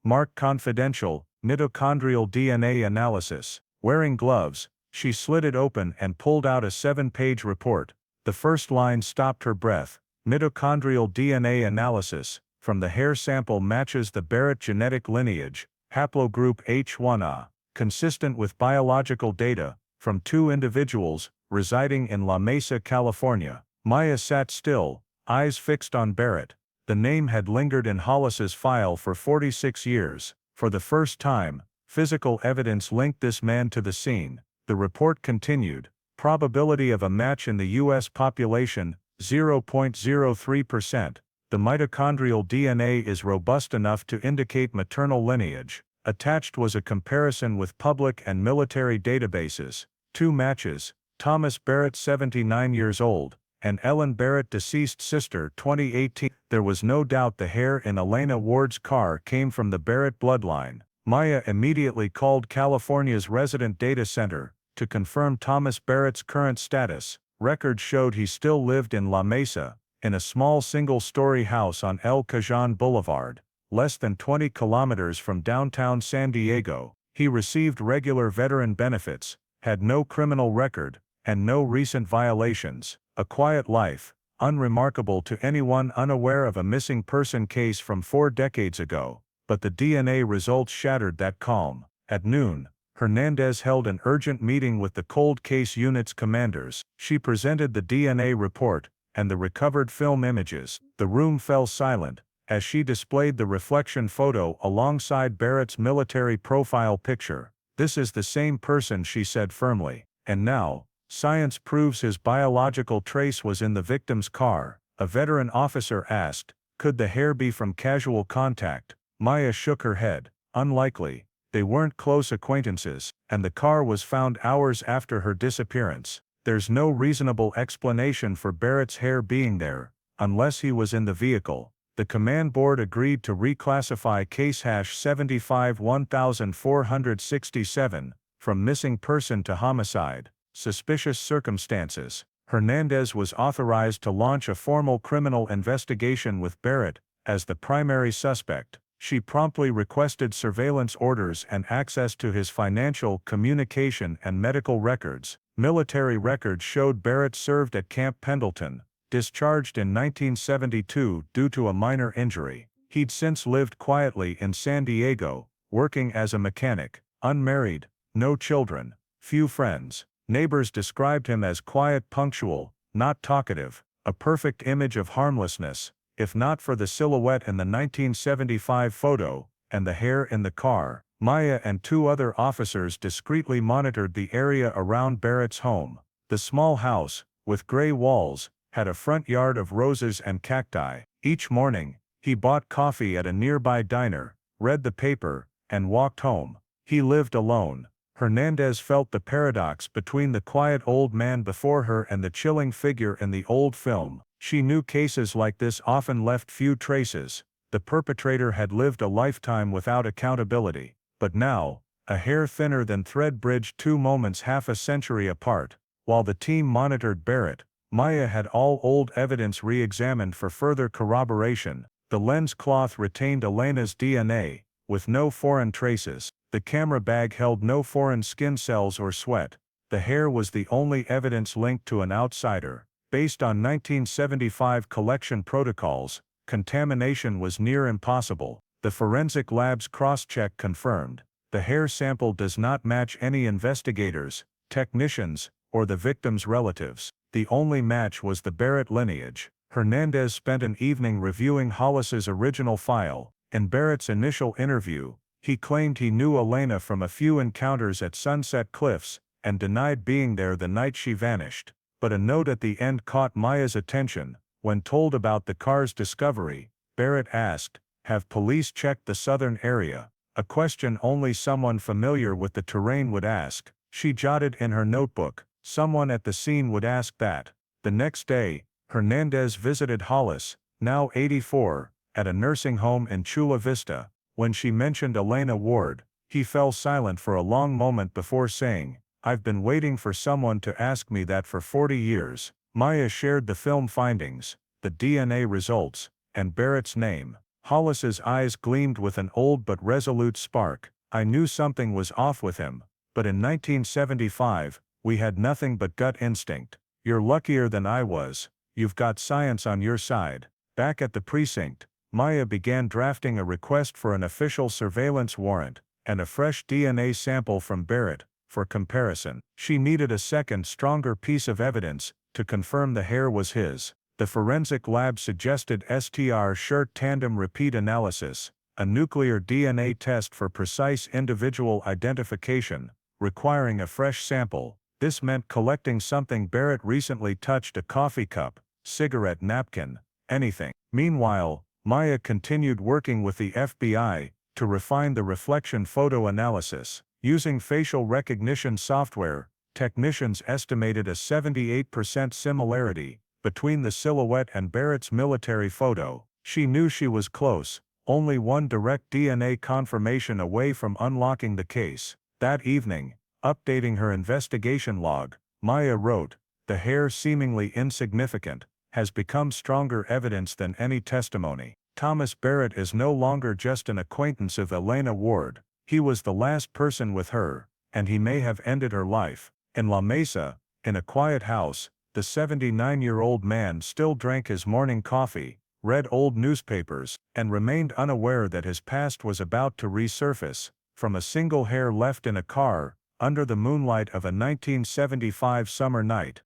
marked confidential, mitochondrial DNA analysis. Wearing gloves, she slid it open and pulled out a 7-page report. The first line stopped her breath. Mitochondrial DNA analysis from the hair sample matches the Barrett genetic lineage, haplogroup H1A, consistent with biological data from 2 individuals residing in La Mesa, California. Maya sat still, eyes fixed on Barrett. The name had lingered in Hollis's file for 46 years. For the first time, physical evidence linked this man to the scene. The report continued. Probability of a match in the U.S. population, 0.03%. The mitochondrial DNA is robust enough to indicate maternal lineage. Attached was a comparison with public and military databases. 2 matches, Thomas Barrett 79 years old, and Ellen Barrett deceased sister 2018. There was no doubt the hair in Elena Ward's car came from the Barrett bloodline. Maya immediately called California's resident data center to confirm Thomas Barrett's current status. Records showed he still lived in La Mesa, in a small single-story house on El Cajon Boulevard, less than 20 kilometers from downtown San Diego. He received regular veteran benefits, had no criminal record, and no recent violations. A quiet life, unremarkable to anyone unaware of a missing person case from 4 decades ago. But the DNA results shattered that calm. At noon, Hernandez held an urgent meeting with the cold case unit's commanders. She presented the DNA report and the recovered film images. The room fell silent as she displayed the reflection photo alongside Barrett's military profile picture. "This is the same person," she said firmly. "And now, science proves his biological trace was in the victim's car." A veteran officer asked, "Could the hair be from casual contact?" Maya shook her head. "Unlikely. They weren't close acquaintances, and the car was found hours after her disappearance. There's no reasonable explanation for Barrett's hair being there, unless he was in the vehicle." The command board agreed to reclassify case #75-1467 from missing person to homicide. Suspicious circumstances. Hernandez was authorized to launch a formal criminal investigation with Barrett as the primary suspect. She promptly requested surveillance orders and access to his financial, communication, and medical records. Military records showed Barrett served at Camp Pendleton, discharged in 1972 due to a minor injury. He'd since lived quietly in San Diego, working as a mechanic. Unmarried, no children, few friends. Neighbors described him as quiet, punctual, not talkative, a perfect image of harmlessness, if not for the silhouette in the 1975 photo and the hair in the car. Maya and 2 other officers discreetly monitored the area around Barrett's home. The small house, with gray walls, had a front yard of roses and cacti. Each morning, he bought coffee at a nearby diner, read the paper, and walked home. He lived alone. Hernandez felt the paradox between the quiet old man before her and the chilling figure in the old film. She knew cases like this often left few traces. The perpetrator had lived a lifetime without accountability. But now, a hair thinner than thread bridged 2 moments half a century apart. While the team monitored Barrett, Maya had all old evidence re-examined for further corroboration. The lens cloth retained Elena's DNA, with no foreign traces. The camera bag held no foreign skin cells or sweat. The hair was the only evidence linked to an outsider. Based on 1975 collection protocols, contamination was near impossible. The forensic lab's cross-check confirmed. The hair sample does not match any investigators, technicians, or the victim's relatives. The only match was the Barrett lineage. Hernandez spent an evening reviewing Hollis's original file. In Barrett's initial interview, he claimed he knew Elena from a few encounters at Sunset Cliffs, and denied being there the night she vanished. But a note at the end caught Maya's attention. When told about the car's discovery, Barrett asked, "Have police checked the southern area?" A question only someone familiar with the terrain would ask. She jotted in her notebook, "Someone at the scene would ask that." The next day, Hernandez visited Hollis, now 84, at a nursing home in Chula Vista. When she mentioned Elena Ward, he fell silent for a long moment before saying, "I've been waiting for someone to ask me that for 40 years. Maya shared the film findings, the DNA results, and Barrett's name. Hollis's eyes gleamed with an old but resolute spark. "I knew something was off with him, but in 1975, we had nothing but gut instinct. You're luckier than I was. You've got science on your side." Back at the precinct, Maya began drafting a request for an official surveillance warrant and a fresh DNA sample from Barrett for comparison. She needed a second, stronger piece of evidence to confirm the hair was his. The forensic lab suggested STR shirt tandem repeat analysis, a nuclear DNA test for precise individual identification, requiring a fresh sample. This meant collecting something Barrett recently touched: a coffee cup, cigarette napkin, anything. Meanwhile, Maya continued working with the FBI to refine the reflection photo analysis. Using facial recognition software, technicians estimated a 78% similarity between the silhouette and Barrett's military photo. She knew she was close, only one direct DNA confirmation away from unlocking the case. That evening, updating her investigation log, Maya wrote, "The hair, seemingly insignificant, has become stronger evidence than any testimony. Thomas Barrett is no longer just an acquaintance of Elena Ward. He was the last person with her, and he may have ended her life." In La Mesa, in a quiet house, the 79-year-old man still drank his morning coffee, read old newspapers, and remained unaware that his past was about to resurface, from a single hair left in a car, under the moonlight of a 1975 summer night.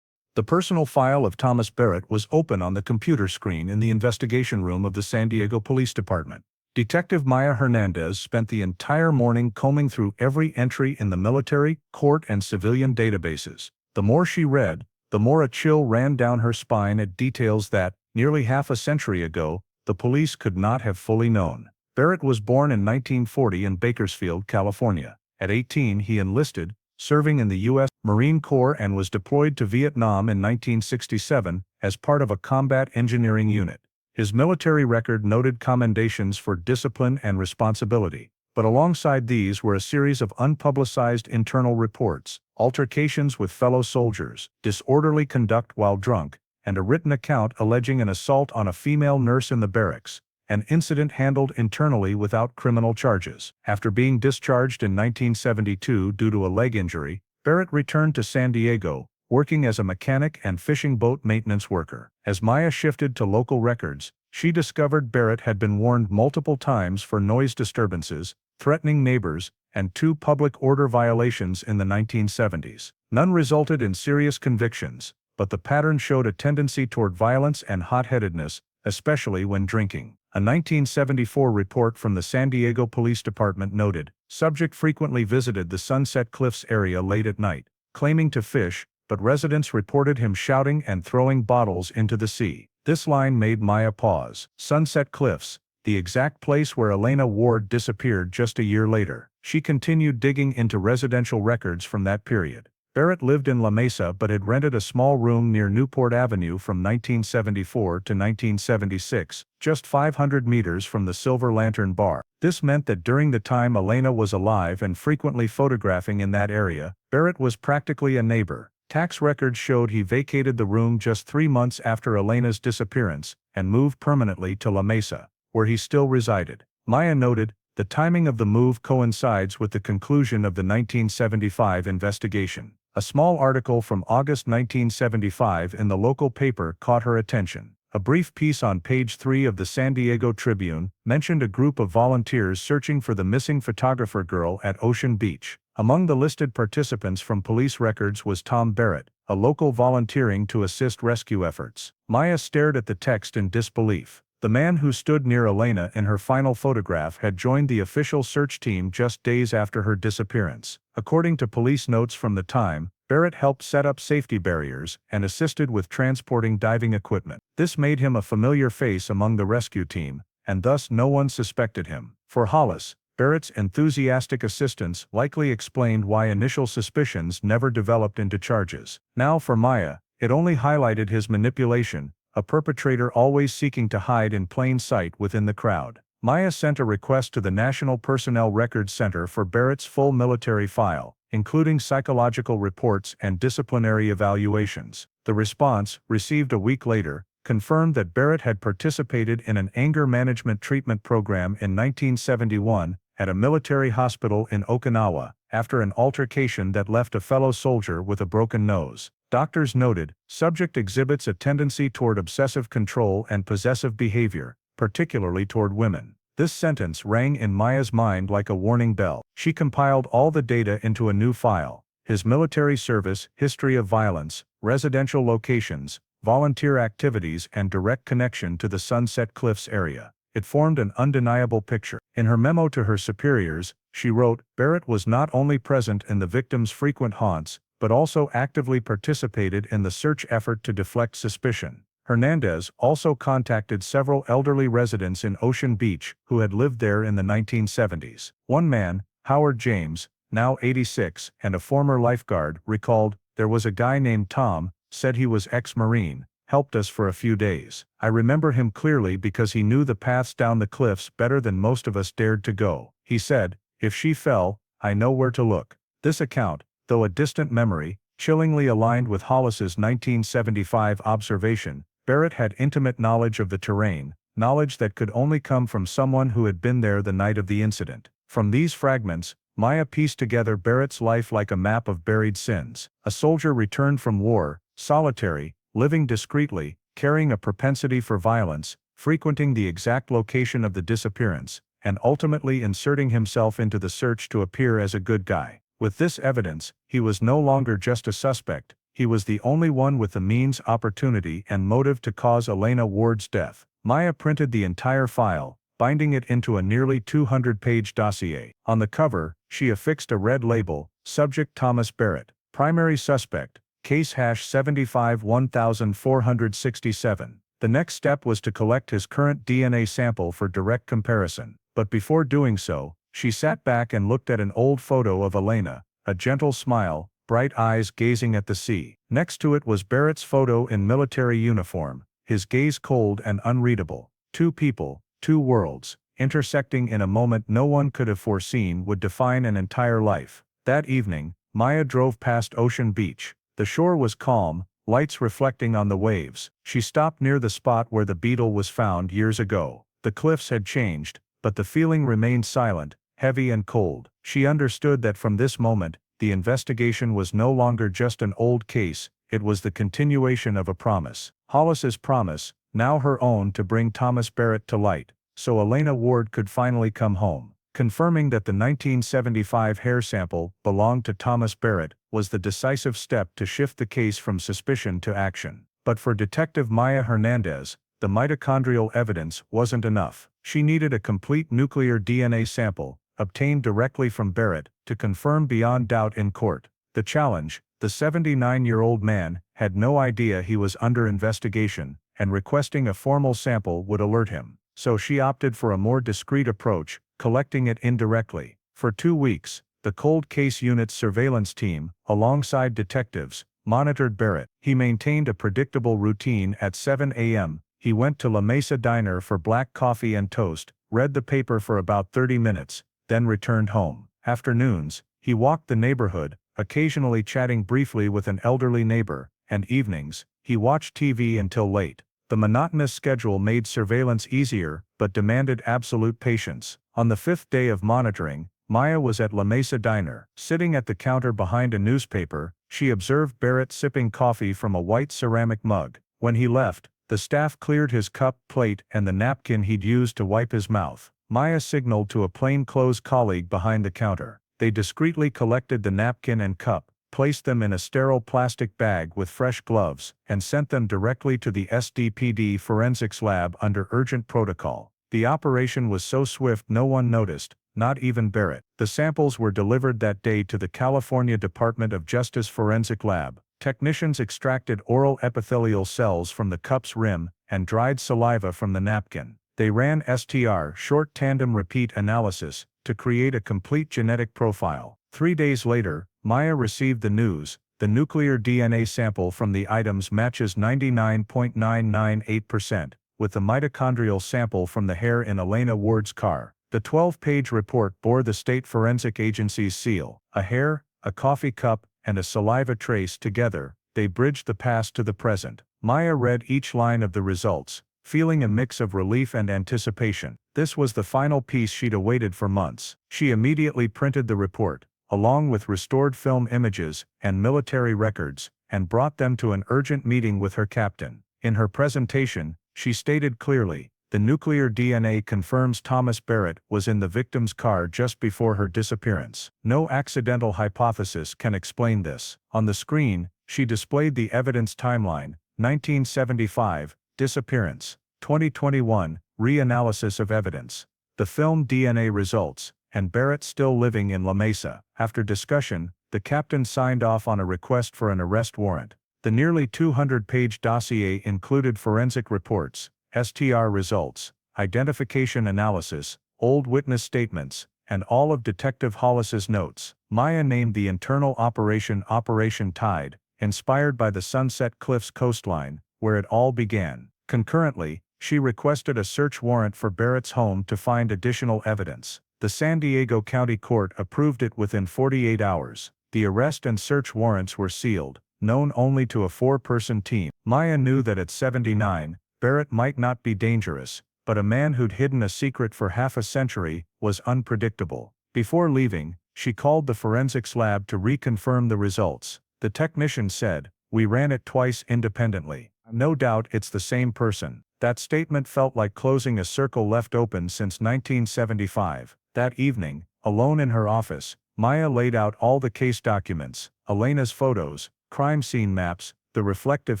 The personal file of Thomas Barrett was open on the computer screen in the investigation room of the San Diego Police Department. Detective Maya Hernandez spent the entire morning combing through every entry in the military, court, and civilian databases. The more she read, the more a chill ran down her spine at details that, nearly half a century ago, the police could not have fully known. Barrett was born in 1940 in Bakersfield, California. At 18 he enlisted, serving in the U.S. Marine Corps, and was deployed to Vietnam in 1967 as part of a combat engineering unit. His military record noted commendations for discipline and responsibility, but alongside these were a series of unpublicized internal reports, altercations with fellow soldiers, disorderly conduct while drunk, and a written account alleging an assault on a female nurse in the barracks, an incident handled internally without criminal charges. After being discharged in 1972 due to a leg injury, Barrett returned to San Diego, working as a mechanic and fishing boat maintenance worker. As Maya shifted to local records, she discovered Barrett had been warned multiple times for noise disturbances, threatening neighbors, and 2 public order violations in the 1970s. None resulted in serious convictions, but the pattern showed a tendency toward violence and hot-headedness, especially when drinking. A 1974 report from the San Diego Police Department noted, "Subject frequently visited the Sunset Cliffs area late at night, claiming to fish, but residents reported him shouting and throwing bottles into the sea." This line made Maya pause. Sunset Cliffs, the exact place where Elena Ward disappeared just a year later. She continued digging into residential records from that period. Barrett lived in La Mesa but had rented a small room near Newport Avenue from 1974 to 1976, just 500 meters from the Silver Lantern Bar. This meant that during the time Elena was alive and frequently photographing in that area, Barrett was practically a neighbor. Tax records showed he vacated the room just 3 months after Elena's disappearance and moved permanently to La Mesa, where he still resided. Maya noted, the timing of the move coincides with the conclusion of the 1975 investigation. A small article from August 1975 in the local paper caught her attention. A brief piece on page 3 of the San Diego Tribune mentioned a group of volunteers searching for the missing photographer girl at Ocean Beach. Among the listed participants from police records was Tom Barrett, a local volunteering to assist rescue efforts. Maya stared at the text in disbelief. The man who stood near Elena in her final photograph had joined the official search team just days after her disappearance. According to police notes from the time, Barrett helped set up safety barriers and assisted with transporting diving equipment. This made him a familiar face among the rescue team, and thus no one suspected him. For Hollis, Barrett's enthusiastic assistance likely explained why initial suspicions never developed into charges. Now for Maya, it only highlighted his manipulation, a perpetrator always seeking to hide in plain sight within the crowd. Maya sent a request to the National Personnel Records Center for Barrett's full military file, including psychological reports and disciplinary evaluations. The response, received a week later, confirmed that Barrett had participated in an anger management treatment program in 1971 at a military hospital in Okinawa, after an altercation that left a fellow soldier with a broken nose. Doctors noted, subject exhibits a tendency toward obsessive control and possessive behavior, particularly toward women. This sentence rang in Maya's mind like a warning bell. She compiled all the data into a new file: his military service, history of violence, residential locations, volunteer activities, and direct connection to the Sunset Cliffs area. It formed an undeniable picture. In her memo to her superiors, she wrote, Barrett was not only present in the victim's frequent haunts, but also actively participated in the search effort to deflect suspicion. Hernandez also contacted several elderly residents in Ocean Beach who had lived there in the 1970s. One man, Howard James, now 86 and a former lifeguard, recalled, there was a guy named Tom, said he was ex-Marine, helped us for a few days. I remember him clearly because he knew the paths down the cliffs better than most of us dared to go. He said, if she fell, I know where to look. This account, though a distant memory, chillingly aligned with Hollis's 1975 observation. Barrett had intimate knowledge of the terrain, knowledge that could only come from someone who had been there the night of the incident. From these fragments, Maya pieced together Barrett's life like a map of buried sins. A soldier returned from war, solitary, living discreetly, carrying a propensity for violence, frequenting the exact location of the disappearance, and ultimately inserting himself into the search to appear as a good guy. With this evidence, he was no longer just a suspect. He was the only one with the means, opportunity, and motive to cause Elena Ward's death. Maya printed the entire file, binding it into a nearly 200-page dossier. On the cover, she affixed a red label, Subject Thomas Barrett, Primary Suspect, Case #75-1467. The next step was to collect his current DNA sample for direct comparison. But before doing so, she sat back and looked at an old photo of Elena, a gentle smile, bright eyes gazing at the sea. Next to it was Barrett's photo in military uniform, his gaze cold and unreadable. Two people, two worlds, intersecting in a moment no one could have foreseen would define an entire life. That evening, Maya drove past Ocean Beach. The shore was calm, lights reflecting on the waves. She stopped near the spot where the beetle was found years ago. The cliffs had changed, but the feeling remained silent, heavy and cold. She understood that from this moment, the investigation was no longer just an old case, it was the continuation of a promise. Hollis's promise, now her own, to bring Thomas Barrett to light, so Elena Ward could finally come home. Confirming that the 1975 hair sample belonged to Thomas Barrett was the decisive step to shift the case from suspicion to action. But for Detective Maya Hernandez, the mitochondrial evidence wasn't enough. She needed a complete nuclear DNA sample, obtained directly from Barrett, to confirm beyond doubt in court. The challenge: the 79-year-old man had no idea he was under investigation, and requesting a formal sample would alert him. So she opted for a more discreet approach, collecting it indirectly. For 2 weeks, the Cold Case Unit's surveillance team, alongside detectives, monitored Barrett. He maintained a predictable routine. At 7 a.m., he went to La Mesa Diner for black coffee and toast, read the paper for about 30 minutes, then returned home. Afternoons, he walked the neighborhood, occasionally chatting briefly with an elderly neighbor, and evenings, he watched TV until late. The monotonous schedule made surveillance easier, but demanded absolute patience. On the 5th day of monitoring, Maya was at La Mesa Diner. Sitting at the counter behind a newspaper, she observed Barrett sipping coffee from a white ceramic mug. When he left, the staff cleared his cup, plate, and the napkin he'd used to wipe his mouth. Maya signaled to a plainclothes colleague behind the counter. They discreetly collected the napkin and cup, placed them in a sterile plastic bag with fresh gloves, and sent them directly to the SDPD forensics lab under urgent protocol. The operation was so swift no one noticed, not even Barrett. The samples were delivered that day to the California Department of Justice Forensic Lab. Technicians extracted oral epithelial cells from the cup's rim and dried saliva from the napkin. They ran STR short tandem repeat analysis to create a complete genetic profile. 3 days later, Maya received the news: the nuclear DNA sample from the items matches 99.998%, with the mitochondrial sample from the hair in Elena Ward's car. The 12-page report bore the state forensic agency's seal. A hair, a coffee cup, and a saliva trace together, they bridged the past to the present. Maya read each line of the results, feeling a mix of relief and anticipation. This was the final piece she'd awaited for months. She immediately printed the report, along with restored film images and military records, and brought them to an urgent meeting with her captain. In her presentation, she stated clearly, "The nuclear DNA confirms Thomas Barrett was in the victim's car just before her disappearance. No accidental hypothesis can explain this." On the screen, she displayed the evidence timeline: 1975, disappearance; 2021, reanalysis of evidence; the film DNA results, and Barrett still living in La Mesa. After discussion, the captain signed off on a request for an arrest warrant. The nearly 200-page dossier included forensic reports, STR results, identification analysis, old witness statements, and all of Detective Hollis's notes. Maya named the internal operation Operation Tide, inspired by the Sunset Cliffs coastline, where it all began. Concurrently, she requested a search warrant for Barrett's home to find additional evidence. The San Diego County Court approved it within 48 hours. The arrest and search warrants were sealed, known only to a 4-person team. Maya knew that at 79, Barrett might not be dangerous, but a man who'd hidden a secret for half a century was unpredictable. Before leaving, she called the forensics lab to reconfirm the results. The technician said, "We ran it twice independently. No doubt it's the same person." That statement felt like closing a circle left open since 1975. That evening, alone in her office, Maya laid out all the case documents, Elena's photos, crime scene maps, the reflective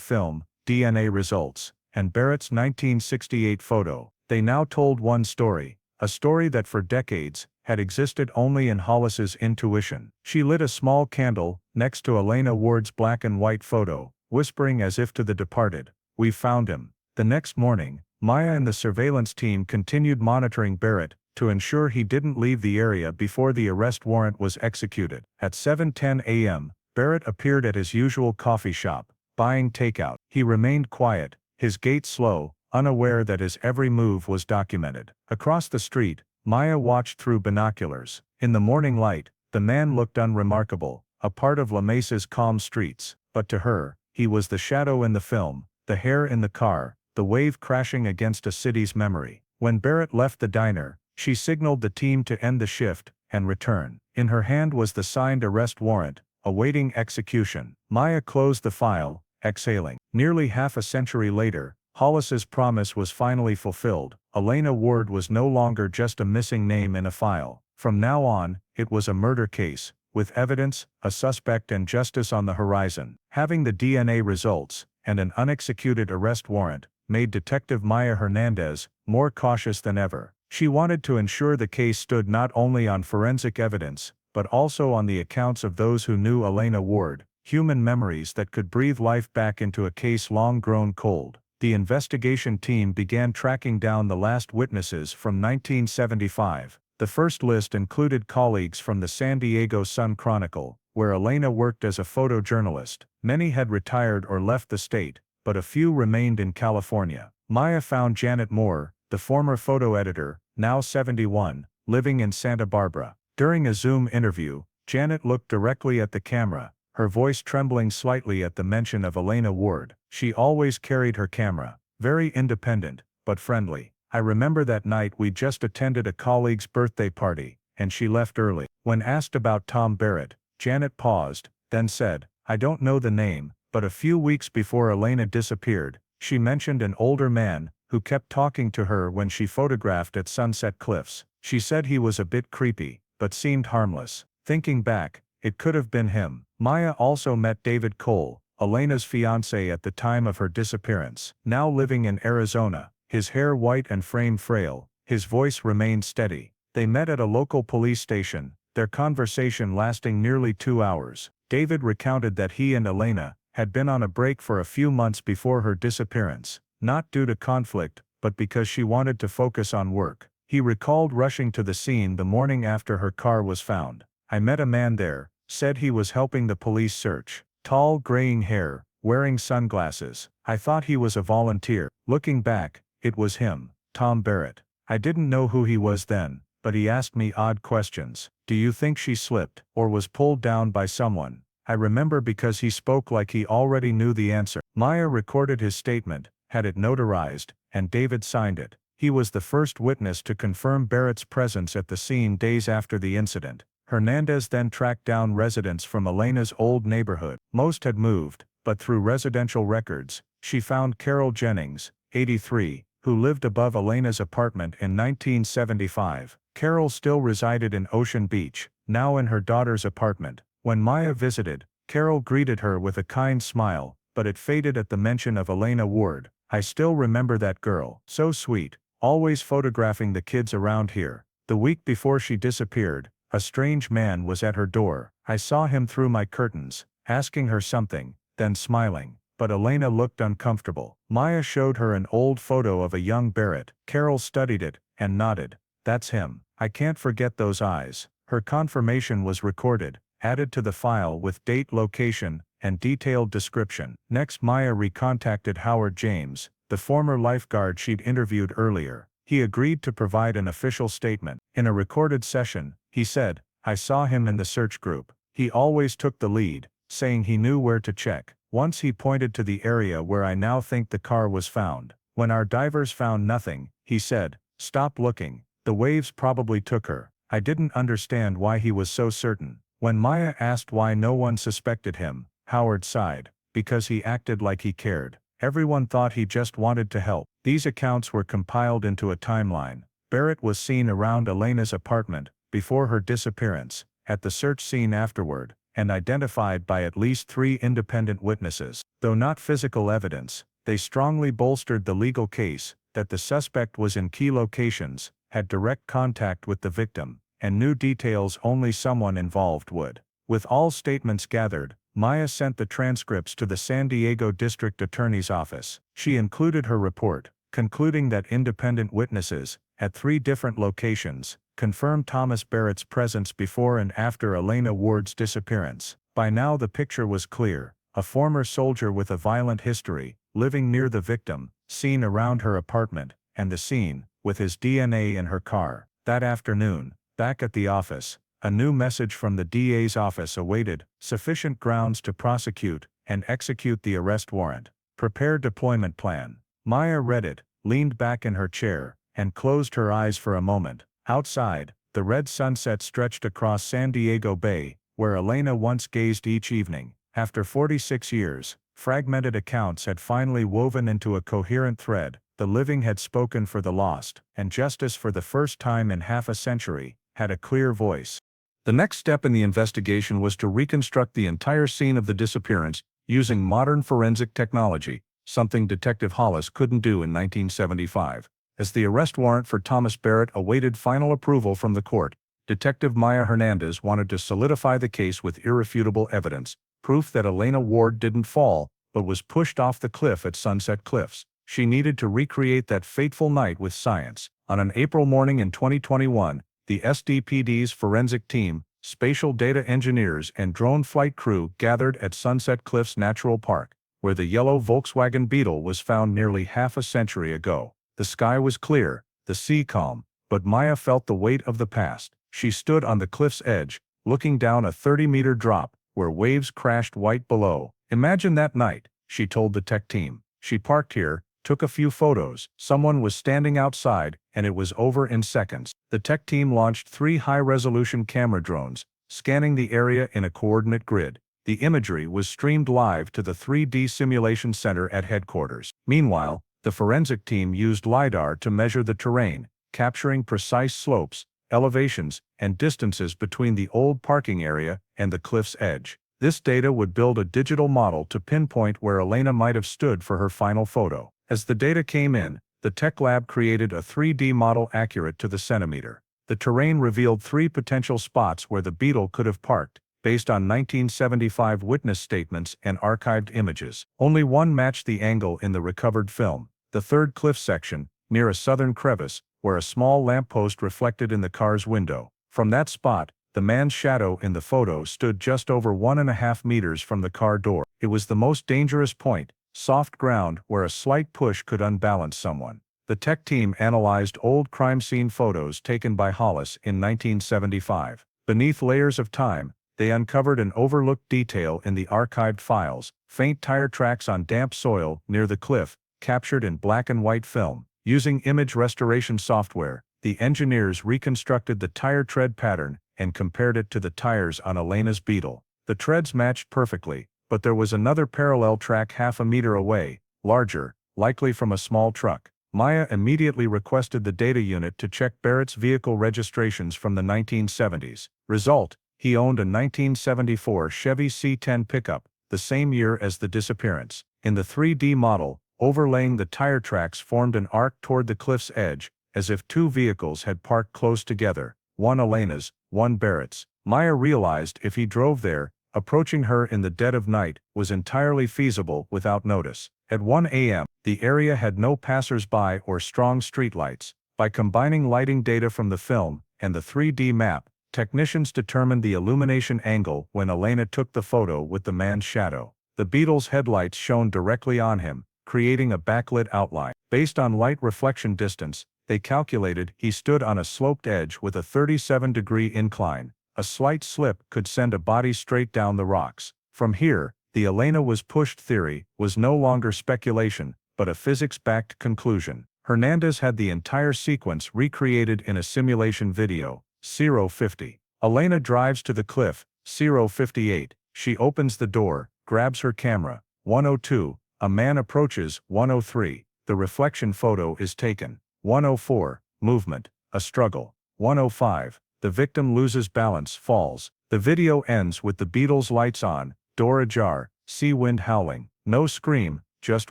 film, DNA results, and Barrett's 1968 photo. They now told one story, a story that for decades had existed only in Hollis's intuition. She lit a small candle next to Elena Ward's black and white photo, whispering as if to the departed, "We found him." The next morning, Maya and the surveillance team continued monitoring Barrett to ensure he didn't leave the area before the arrest warrant was executed. At 7:10 a.m., Barrett appeared at his usual coffee shop, buying takeout. He remained quiet, his gait slow, unaware that his every move was documented. Across the street, Maya watched through binoculars. In the morning light, the man looked unremarkable, a part of La Mesa's calm streets, but to her, he was the shadow in the film, the hair in the car, the wave crashing against a city's memory. When Barrett left the diner, she signaled the team to end the shift and return. In her hand was the signed arrest warrant, awaiting execution. Maya closed the file, exhaling. Nearly half a century later, Hollis's promise was finally fulfilled. Elena Ward was no longer just a missing name in a file. From now on, it was a murder case, with evidence, a suspect, and justice on the horizon. Having the DNA results and an unexecuted arrest warrant made Detective Maya Hernandez more cautious than ever. She wanted to ensure the case stood not only on forensic evidence, but also on the accounts of those who knew Elena Ward, human memories that could breathe life back into a case long grown cold. The investigation team began tracking down the last witnesses from 1975. The first list included colleagues from the San Diego Sun-Chronicle, where Elena worked as a photojournalist. Many had retired or left the state, but a few remained in California. Maya found Janet Moore, the former photo editor, now 71, living in Santa Barbara. During a Zoom interview, Janet looked directly at the camera, her voice trembling slightly at the mention of Elena Ward. She always carried her camera, very independent, but friendly. "I remember that night we just attended a colleague's birthday party, and she left early." When asked about Tom Barrett, Janet paused, then said, "I don't know the name, but a few weeks before Elena disappeared, she mentioned an older man who kept talking to her when she photographed at Sunset Cliffs. She said he was a bit creepy, but seemed harmless." Thinking back, it could have been him. Maya also met David Cole, Elena's fiancé at the time of her disappearance. Now living in Arizona, his hair white and frame frail, his voice remained steady. They met at a local police station, their conversation lasting nearly 2 hours. David recounted that he and Elena had been on a break for a few months before her disappearance, not due to conflict, but because she wanted to focus on work. He recalled rushing to the scene the morning after her car was found. "I met a man there, said he was helping the police search. Tall, graying hair, wearing sunglasses. I thought he was a volunteer." Looking back, It was him, Tom Barrett. I didn't know who he was then, but he asked me odd questions. Do you think she slipped, or was pulled down by someone? I remember because he spoke like he already knew the answer. Maya recorded his statement, had it notarized, and David signed it. He was the first witness to confirm Barrett's presence at the scene days after the incident. Hernandez then tracked down residents from Elena's old neighborhood. Most had moved, but through residential records, she found Carol Jennings, 83, who lived above Elena's apartment in 1975. Carol still resided in Ocean Beach, now in her daughter's apartment. When Maya visited, Carol greeted her with a kind smile, but it faded at the mention of Elena Ward. I still remember that girl, so sweet, always photographing the kids around here. The week before she disappeared, a strange man was at her door. I saw him through my curtains, asking her something, then smiling. But Elena looked uncomfortable. Maya showed her an old photo of a young Barrett. Carol studied it, and nodded. That's him. I can't forget those eyes. Her confirmation was recorded, added to the file with date, location, and detailed description. Next, Maya recontacted Howard James, the former lifeguard she'd interviewed earlier. He agreed to provide an official statement. In a recorded session, he said, I saw him in the search group. He always took the lead, saying he knew where to check. Once he pointed to the area where I now think the car was found. When our divers found nothing, he said, stop looking. The waves probably took her. I didn't understand why he was so certain. When Maya asked why no one suspected him, Howard sighed. Because he acted like he cared. Everyone thought he just wanted to help. These accounts were compiled into a timeline. Barrett was seen around Elena's apartment, before her disappearance, at the search scene afterward, and identified by at least 3 independent witnesses. Though not physical evidence, they strongly bolstered the legal case that the suspect was in key locations, had direct contact with the victim, and knew details only someone involved would. With all statements gathered, Maya sent the transcripts to the San Diego District Attorney's Office. She included her report, concluding that independent witnesses, at 3 different locations, confirmed Thomas Barrett's presence before and after Elena Ward's disappearance. By now the picture was clear. A former soldier with a violent history, living near the victim, seen around her apartment, and the scene, with his DNA in her car. That afternoon, back at the office, a new message from the DA's office awaited, sufficient grounds to prosecute and execute the arrest warrant. Prepare deployment plan. Maya read it, leaned back in her chair, and closed her eyes for a moment. Outside, the red sunset stretched across San Diego Bay, where Elena once gazed each evening. After 46 years, fragmented accounts had finally woven into a coherent thread. The living had spoken for the lost, and justice, for the first time in half a century, had a clear voice. The next step in the investigation was to reconstruct the entire scene of the disappearance using modern forensic technology, something Detective Hollis couldn't do in 1975. As the arrest warrant for Thomas Barrett awaited final approval from the court, Detective Maya Hernandez wanted to solidify the case with irrefutable evidence, proof that Elena Ward didn't fall, but was pushed off the cliff at Sunset Cliffs. She needed to recreate that fateful night with science. On an April morning in 2021, the SDPD's forensic team, spatial data engineers and drone flight crew gathered at Sunset Cliffs Natural Park, where the yellow Volkswagen Beetle was found nearly half a century ago. The sky was clear, the sea calm, but Maya felt the weight of the past. She stood on the cliff's edge, looking down a 30-meter drop, where waves crashed white below. Imagine that night, she told the tech team. She parked here, took a few photos. Someone was standing outside, and it was over in seconds. The tech team launched 3 high-resolution camera drones, scanning the area in a coordinate grid. The imagery was streamed live to the 3D simulation center at headquarters. Meanwhile, the forensic team used LiDAR to measure the terrain, capturing precise slopes, elevations, and distances between the old parking area and the cliff's edge. This data would build a digital model to pinpoint where Elena might have stood for her final photo. As the data came in, the tech lab created a 3D model accurate to the centimeter. The terrain revealed 3 potential spots where the Beetle could have parked, based on 1975 witness statements and archived images. Only one matched the angle in the recovered film. The third cliff section, near a southern crevice, where a small lamppost reflected in the car's window. From that spot, the man's shadow in the photo stood just over 1.5 meters from the car door. It was the most dangerous point, soft ground where a slight push could unbalance someone. The tech team analyzed old crime scene photos taken by Hollis in 1975. Beneath layers of time, they uncovered an overlooked detail in the archived files: faint tire tracks on damp soil near the cliff, captured in black and white film. Using image restoration software, the engineers reconstructed the tire tread pattern and compared it to the tires on Elena's Beetle. The treads matched perfectly, but there was another parallel track half a meter away, larger, likely from a small truck. Maya immediately requested the data unit to check Barrett's vehicle registrations from the 1970s. Result: he owned a 1974 Chevy C10 pickup, the same year as the disappearance. In the 3D model, overlaying the tire tracks formed an arc toward the cliff's edge, as if two vehicles had parked close together, one Elena's, one Barrett's. Maya realized if he drove there, approaching her in the dead of night was entirely feasible without notice. At 1 a.m., the area had no passers-by or strong streetlights. By combining lighting data from the film and the 3D map, technicians determined the illumination angle when Elena took the photo with the man's shadow. The Beetle's headlights shone directly on him, creating a backlit outline. Based on light reflection distance, they calculated he stood on a sloped edge with a 37-degree incline. A slight slip could send a body straight down the rocks. From here, the Elena was pushed theory was no longer speculation, but a physics-backed conclusion. Hernandez had the entire sequence recreated in a simulation video. 050. Elena drives to the cliff. 058. She opens the door, grabs her camera. 102. A man approaches. 103. The reflection photo is taken. 104. Movement. A struggle. 105. The victim loses balance, falls. The video ends with the Beetle's lights on, door ajar, sea wind howling. No scream, just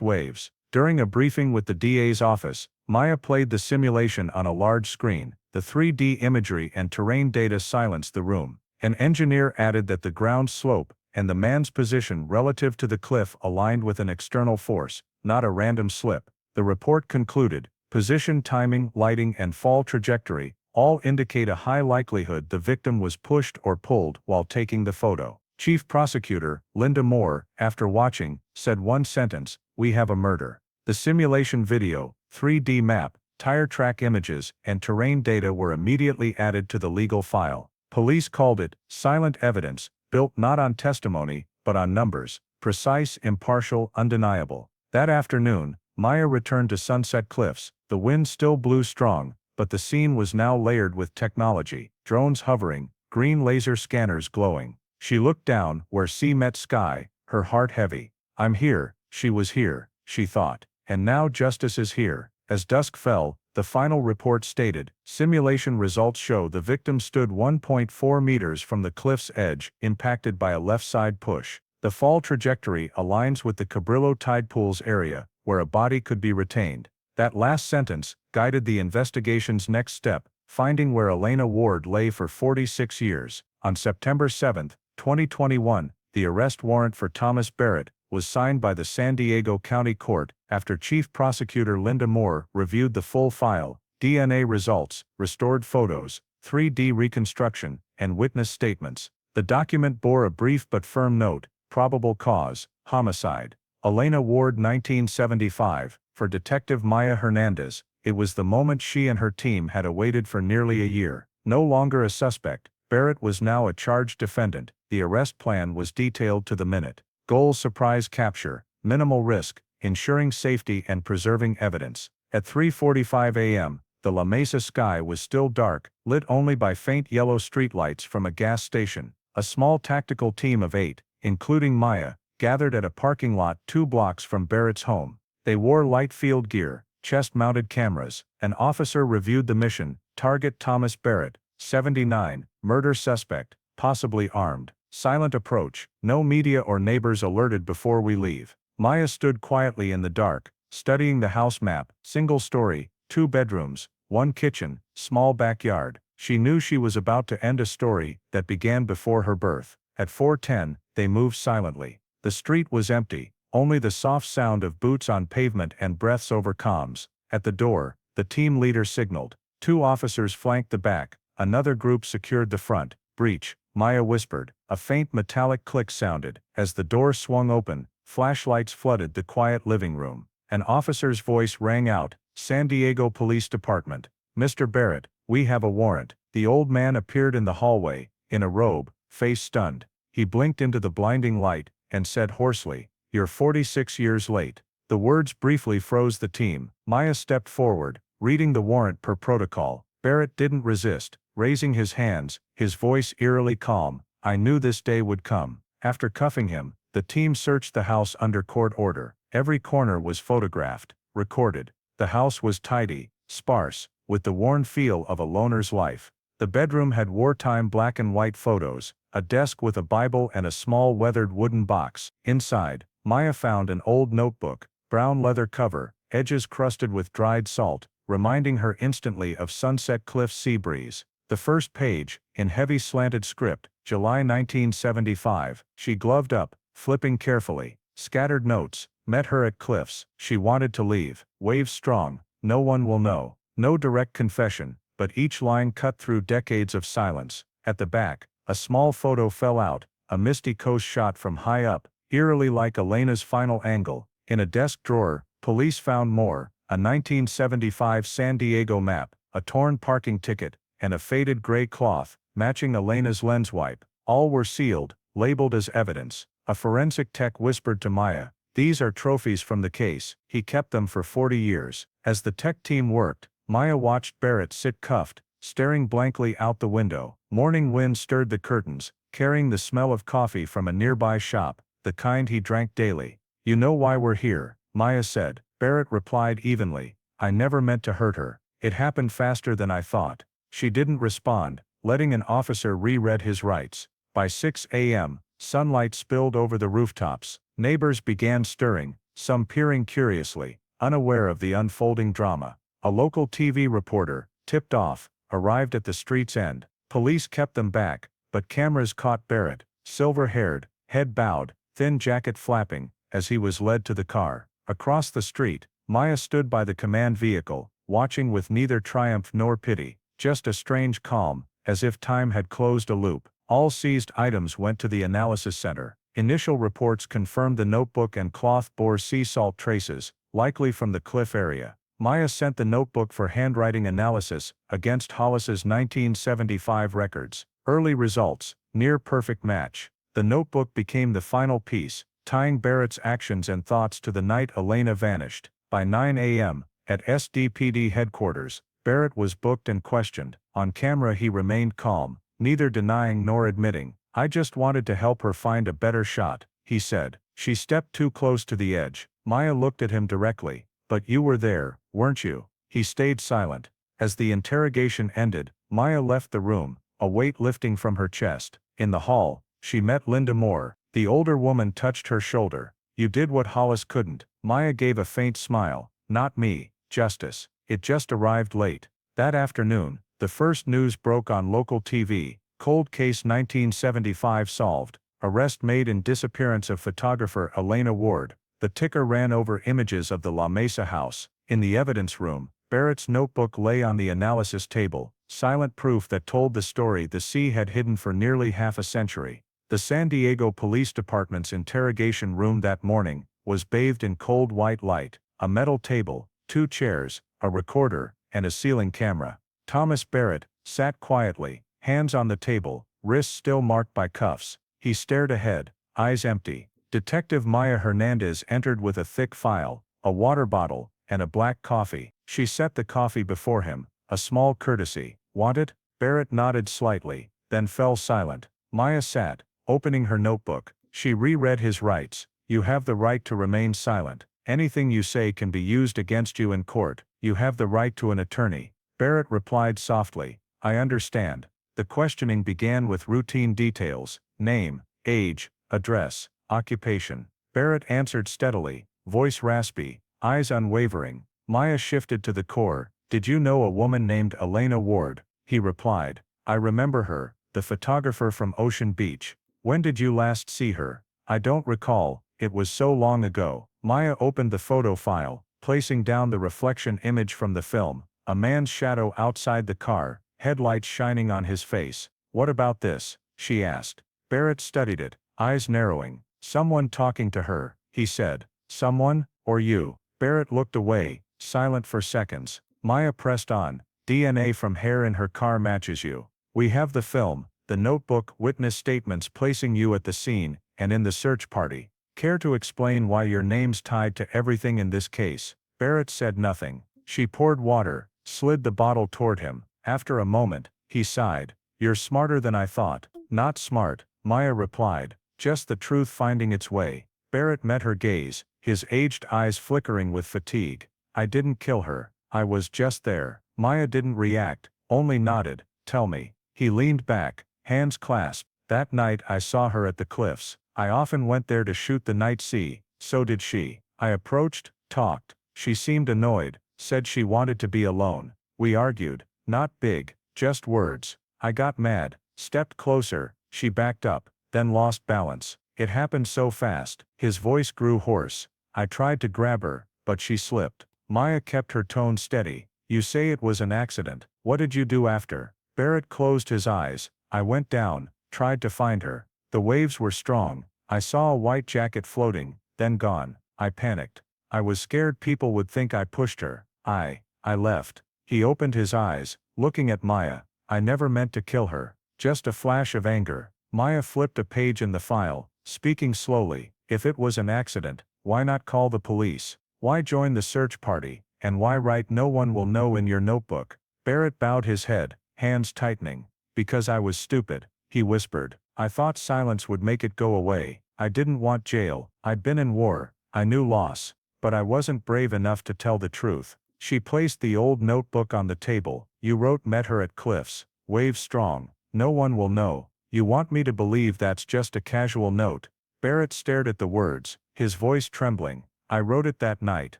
waves. During a briefing with the DA's office, Maya played the simulation on a large screen. The 3D imagery and terrain data silenced the room. An engineer added that the ground slope and the man's position relative to the cliff aligned with an external force, not a random slip. The report concluded, position, timing, lighting, and fall trajectory all indicate a high likelihood the victim was pushed or pulled while taking the photo. Chief Prosecutor Linda Moore, after watching, said one sentence: "We have a murder." The simulation video, 3D map, tire track images, and terrain data were immediately added to the legal file. Police called it silent evidence, built not on testimony, but on numbers, precise, impartial, undeniable. That afternoon, Maya returned to Sunset Cliffs. The wind still blew strong, but the scene was now layered with technology: drones hovering, green laser scanners glowing. She looked down where sea met sky, her heart heavy. "I'm here, she was here," she thought, "and now justice is here." As dusk fell, the final report stated, simulation results show the victim stood 1.4 meters from the cliff's edge, impacted by a left side push. The fall trajectory aligns with the Cabrillo tide pools area, where a body could be retained. That last sentence guided the investigation's next step, finding where Elena Ward lay for 46 years. On September 7, 2021, the arrest warrant for Thomas Barrett was signed by the San Diego County Court after Chief Prosecutor Linda Moore reviewed the full file: DNA results, restored photos, 3D reconstruction, and witness statements. The document bore a brief but firm note: probable cause, homicide. Elena Ward, 1975. For Detective Maya Hernandez, it was the moment she and her team had awaited for nearly a year. No longer a suspect, Barrett was now a charged defendant. The arrest plan was detailed to the minute. Goal: surprise capture, minimal risk, ensuring safety and preserving evidence. At 3:45 a.m., the La Mesa sky was still dark, lit only by faint yellow streetlights from a gas station. A small tactical team of 8, including Maya, gathered at a parking lot 2 blocks from Barrett's home. They wore light field gear, chest-mounted cameras. An officer reviewed the mission: target Thomas Barrett, 79, murder suspect, possibly armed. Silent approach, no media or neighbors alerted before we leave. Maya stood quietly in the dark, studying the house map: single story, 2 bedrooms, 1 kitchen, small backyard. She knew she was about to end a story that began before her birth. At 4:10, they moved silently. The street was empty, only the soft sound of boots on pavement and breaths over comms. At the door, the team leader signaled. 2 officers flanked the back, another group secured the front. "Breach," Maya whispered. A faint metallic click sounded. As the door swung open, flashlights flooded the quiet living room. An officer's voice rang out, San Diego Police Department. Mr. Barrett, we have a warrant. The old man appeared in the hallway, in a robe, face stunned. He blinked into the blinding light, and said hoarsely, "You're 46 years late." The words briefly froze the team. Maya stepped forward, reading the warrant per protocol. Barrett didn't resist, raising his hands, his voice eerily calm. "I knew this day would come." After cuffing him, the team searched the house under court order. Every corner was photographed, recorded. The house was tidy, sparse, with the worn feel of a loner's life. The bedroom had wartime black and white photos, a desk with a Bible and a small weathered wooden box. Inside, Maya found an old notebook, brown leather cover, edges crusted with dried salt, reminding her instantly of Sunset Cliff's sea breeze. The first page, in heavy slanted script, July 1975, she gloved up, flipping carefully. Scattered notes, met her at Cliffs, she wanted to leave. Waves strong, no one will know. No direct confession, but each line cut through decades of silence. At the back, a small photo fell out, a misty coast shot from high up, eerily like Elena's final angle. In a desk drawer, police found more, a 1975 San Diego map, a torn parking ticket, and a faded gray cloth, matching Elena's lens wipe. All were sealed, labeled as evidence. A forensic tech whispered to Maya, "These are trophies from the case. He kept them for 40 years. As the tech team worked, Maya watched Barrett sit cuffed, staring blankly out the window. Morning wind stirred the curtains, carrying the smell of coffee from a nearby shop, the kind he drank daily. "You know why we're here," Maya said. Barrett replied evenly, "I never meant to hurt her. It happened faster than I thought." She didn't respond, letting an officer re-read his rights. By 6 a.m., sunlight spilled over the rooftops. Neighbors began stirring, some peering curiously, unaware of the unfolding drama. A local TV reporter, tipped off, arrived at the street's end. Police kept them back, but cameras caught Barrett, silver-haired, head bowed, thin jacket flapping, as he was led to the car. Across the street, Maya stood by the command vehicle, watching with neither triumph nor pity, just a strange calm, as if time had closed a loop. All seized items went to the analysis center. Initial reports confirmed the notebook and cloth bore sea salt traces, likely from the cliff area. Maya sent the notebook for handwriting analysis against Hollis's 1975 records. Early results, near perfect match. The notebook became the final piece, tying Barrett's actions and thoughts to the night Elena vanished. By 9 a.m., at SDPD headquarters, Barrett was booked and questioned. On camera he remained calm, neither denying nor admitting. "I just wanted to help her find a better shot," he said. She stepped too close to the edge. Maya looked at him directly. "But you were there, weren't you?" He stayed silent. As the interrogation ended, Maya left the room, a weight lifting from her chest. In the hall, she met Linda Moore. The older woman touched her shoulder. "You did what Hollis couldn't." Maya gave a faint smile. "Not me, Justice. It just arrived late." That afternoon, the first news broke on local TV. Cold case 1975 solved. Arrest made in disappearance of photographer Elena Ward. The ticker ran over images of the La Mesa house. In the evidence room, Barrett's notebook lay on the analysis table, silent proof that told the story the sea had hidden for nearly half a century. The San Diego Police Department's interrogation room that morning was bathed in cold white light, a metal table, 2 chairs, a recorder, and a ceiling camera. Thomas Barrett sat quietly, hands on the table, wrists still marked by cuffs. He stared ahead, eyes empty. Detective Maya Hernandez entered with a thick file, a water bottle, and a black coffee. She set the coffee before him, a small courtesy. "Want it?" Barrett nodded slightly, then fell silent. Maya sat, opening her notebook. She reread his rights. "You have the right to remain silent. Anything you say can be used against you in court. You have the right to an attorney." Barrett replied softly, "I understand." The questioning began with routine details: name, age, address, occupation. Barrett answered steadily, voice raspy, eyes unwavering. Maya shifted to the core. "Did you know a woman named Elena Ward?" He replied, "I remember her, the photographer from Ocean Beach." "When did you last see her?" "I don't recall, it was so long ago." Maya opened the photo file, placing down the reflection image from the film, a man's shadow outside the car, headlights shining on his face. "What about this?" she asked. Barrett studied it, eyes narrowing. "Someone talking to her," he said. "Someone, or you?" Barrett looked away, silent for seconds. Maya pressed on. DNA from hair in her car matches you. We have the film, the notebook, witness statements placing you at the scene, and in the search party. Care to explain why your name's tied to everything in this case? Barrett said nothing. She poured water, slid the bottle toward him. After a moment, he sighed. You're smarter than I thought. Not smart, Maya replied. Just the truth finding its way. Barrett met her gaze, his aged eyes flickering with fatigue. I didn't kill her. I was just there. Maya didn't react, only nodded. Tell me. He leaned back, hands clasped. That night I saw her at the cliffs. I often went there to shoot the night sea, so did she. I approached, talked. She seemed annoyed, said she wanted to be alone. We argued, not big, just words. I got mad, stepped closer, she backed up, then lost balance. It happened so fast, his voice grew hoarse. I tried to grab her, but she slipped. Maya kept her tone steady. You say it was an accident. What did you do after? Barrett closed his eyes. I went down, tried to find her. The waves were strong. I saw a white jacket floating, then gone. I panicked. I was scared people would think I pushed her. I left. He opened his eyes, looking at Maya. I never meant to kill her. Just a flash of anger. Maya flipped a page in the file, speaking slowly. If it was an accident, why not call the police? Why join the search party? And why write "no one will know" in your notebook? Barrett bowed his head, hands tightening. Because I was stupid, he whispered. I thought silence would make it go away. I didn't want jail. I'd been in war. I knew loss. But I wasn't brave enough to tell the truth. She placed the old notebook on the table. You wrote met her at cliffs. Waves strong. No one will know. You want me to believe that's just a casual note? Barrett stared at the words, his voice trembling. I wrote it that night.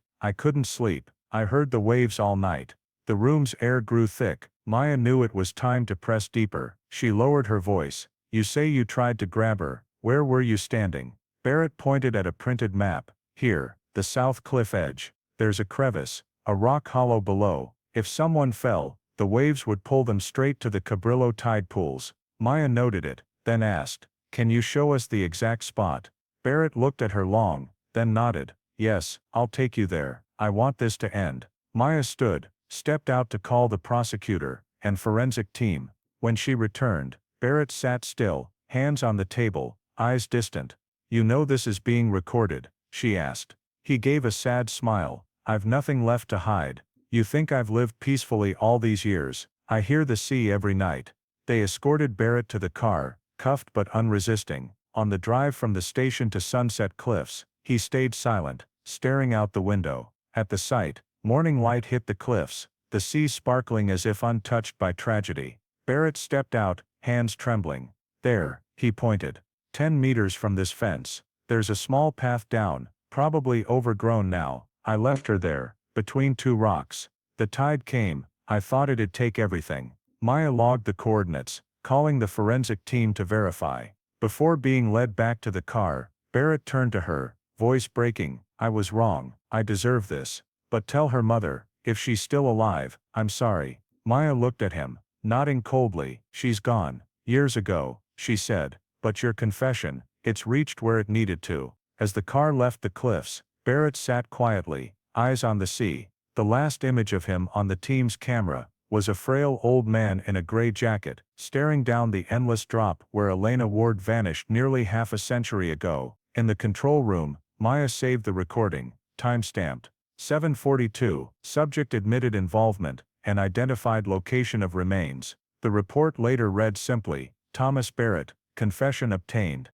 I couldn't sleep. I heard the waves all night. The room's air grew thick. Maya knew it was time to press deeper. She lowered her voice. You say you tried to grab her. Where were you standing? Barrett pointed at a printed map. Here, the south cliff edge. There's a crevice, a rock hollow below. If someone fell, the waves would pull them straight to the Cabrillo tide pools. Maya noted it, then asked, Can you show us the exact spot? Barrett looked at her long, then nodded. Yes, I'll take you there. I want this to end. Maya stood, stepped out to call the prosecutor and forensic team. When she returned, Barrett sat still, hands on the table, eyes distant. You know this is being recorded, she asked. He gave a sad smile. I've nothing left to hide. You think I've lived peacefully all these years? I hear the sea every night. They escorted Barrett to the car, cuffed but unresisting. On the drive from the station to Sunset Cliffs, he stayed silent, staring out the window. At the sight, morning light hit the cliffs, the sea sparkling as if untouched by tragedy. Barrett stepped out, hands trembling. There, he pointed. 10 meters from this fence. There's a small path down, probably overgrown now. I left her there, between two rocks. The tide came. I thought it'd take everything. Maya logged the coordinates, calling the forensic team to verify. Before being led back to the car, Barrett turned to her, voice breaking. I was wrong. I deserve this. But tell her mother, if she's still alive, I'm sorry. Maya looked at him, nodding coldly. She's gone. Years ago, she said. But your confession, it's reached where it needed to. As the car left the cliffs, Barrett sat quietly, eyes on the sea. The last image of him on the team's camera was a frail old man in a gray jacket, staring down the endless drop where Elena Ward vanished nearly half a century ago. In the control room, Maya saved the recording, time-stamped. 7:42, subject admitted involvement, and identified location of remains. The report later read simply, Thomas Barrett, confession obtained.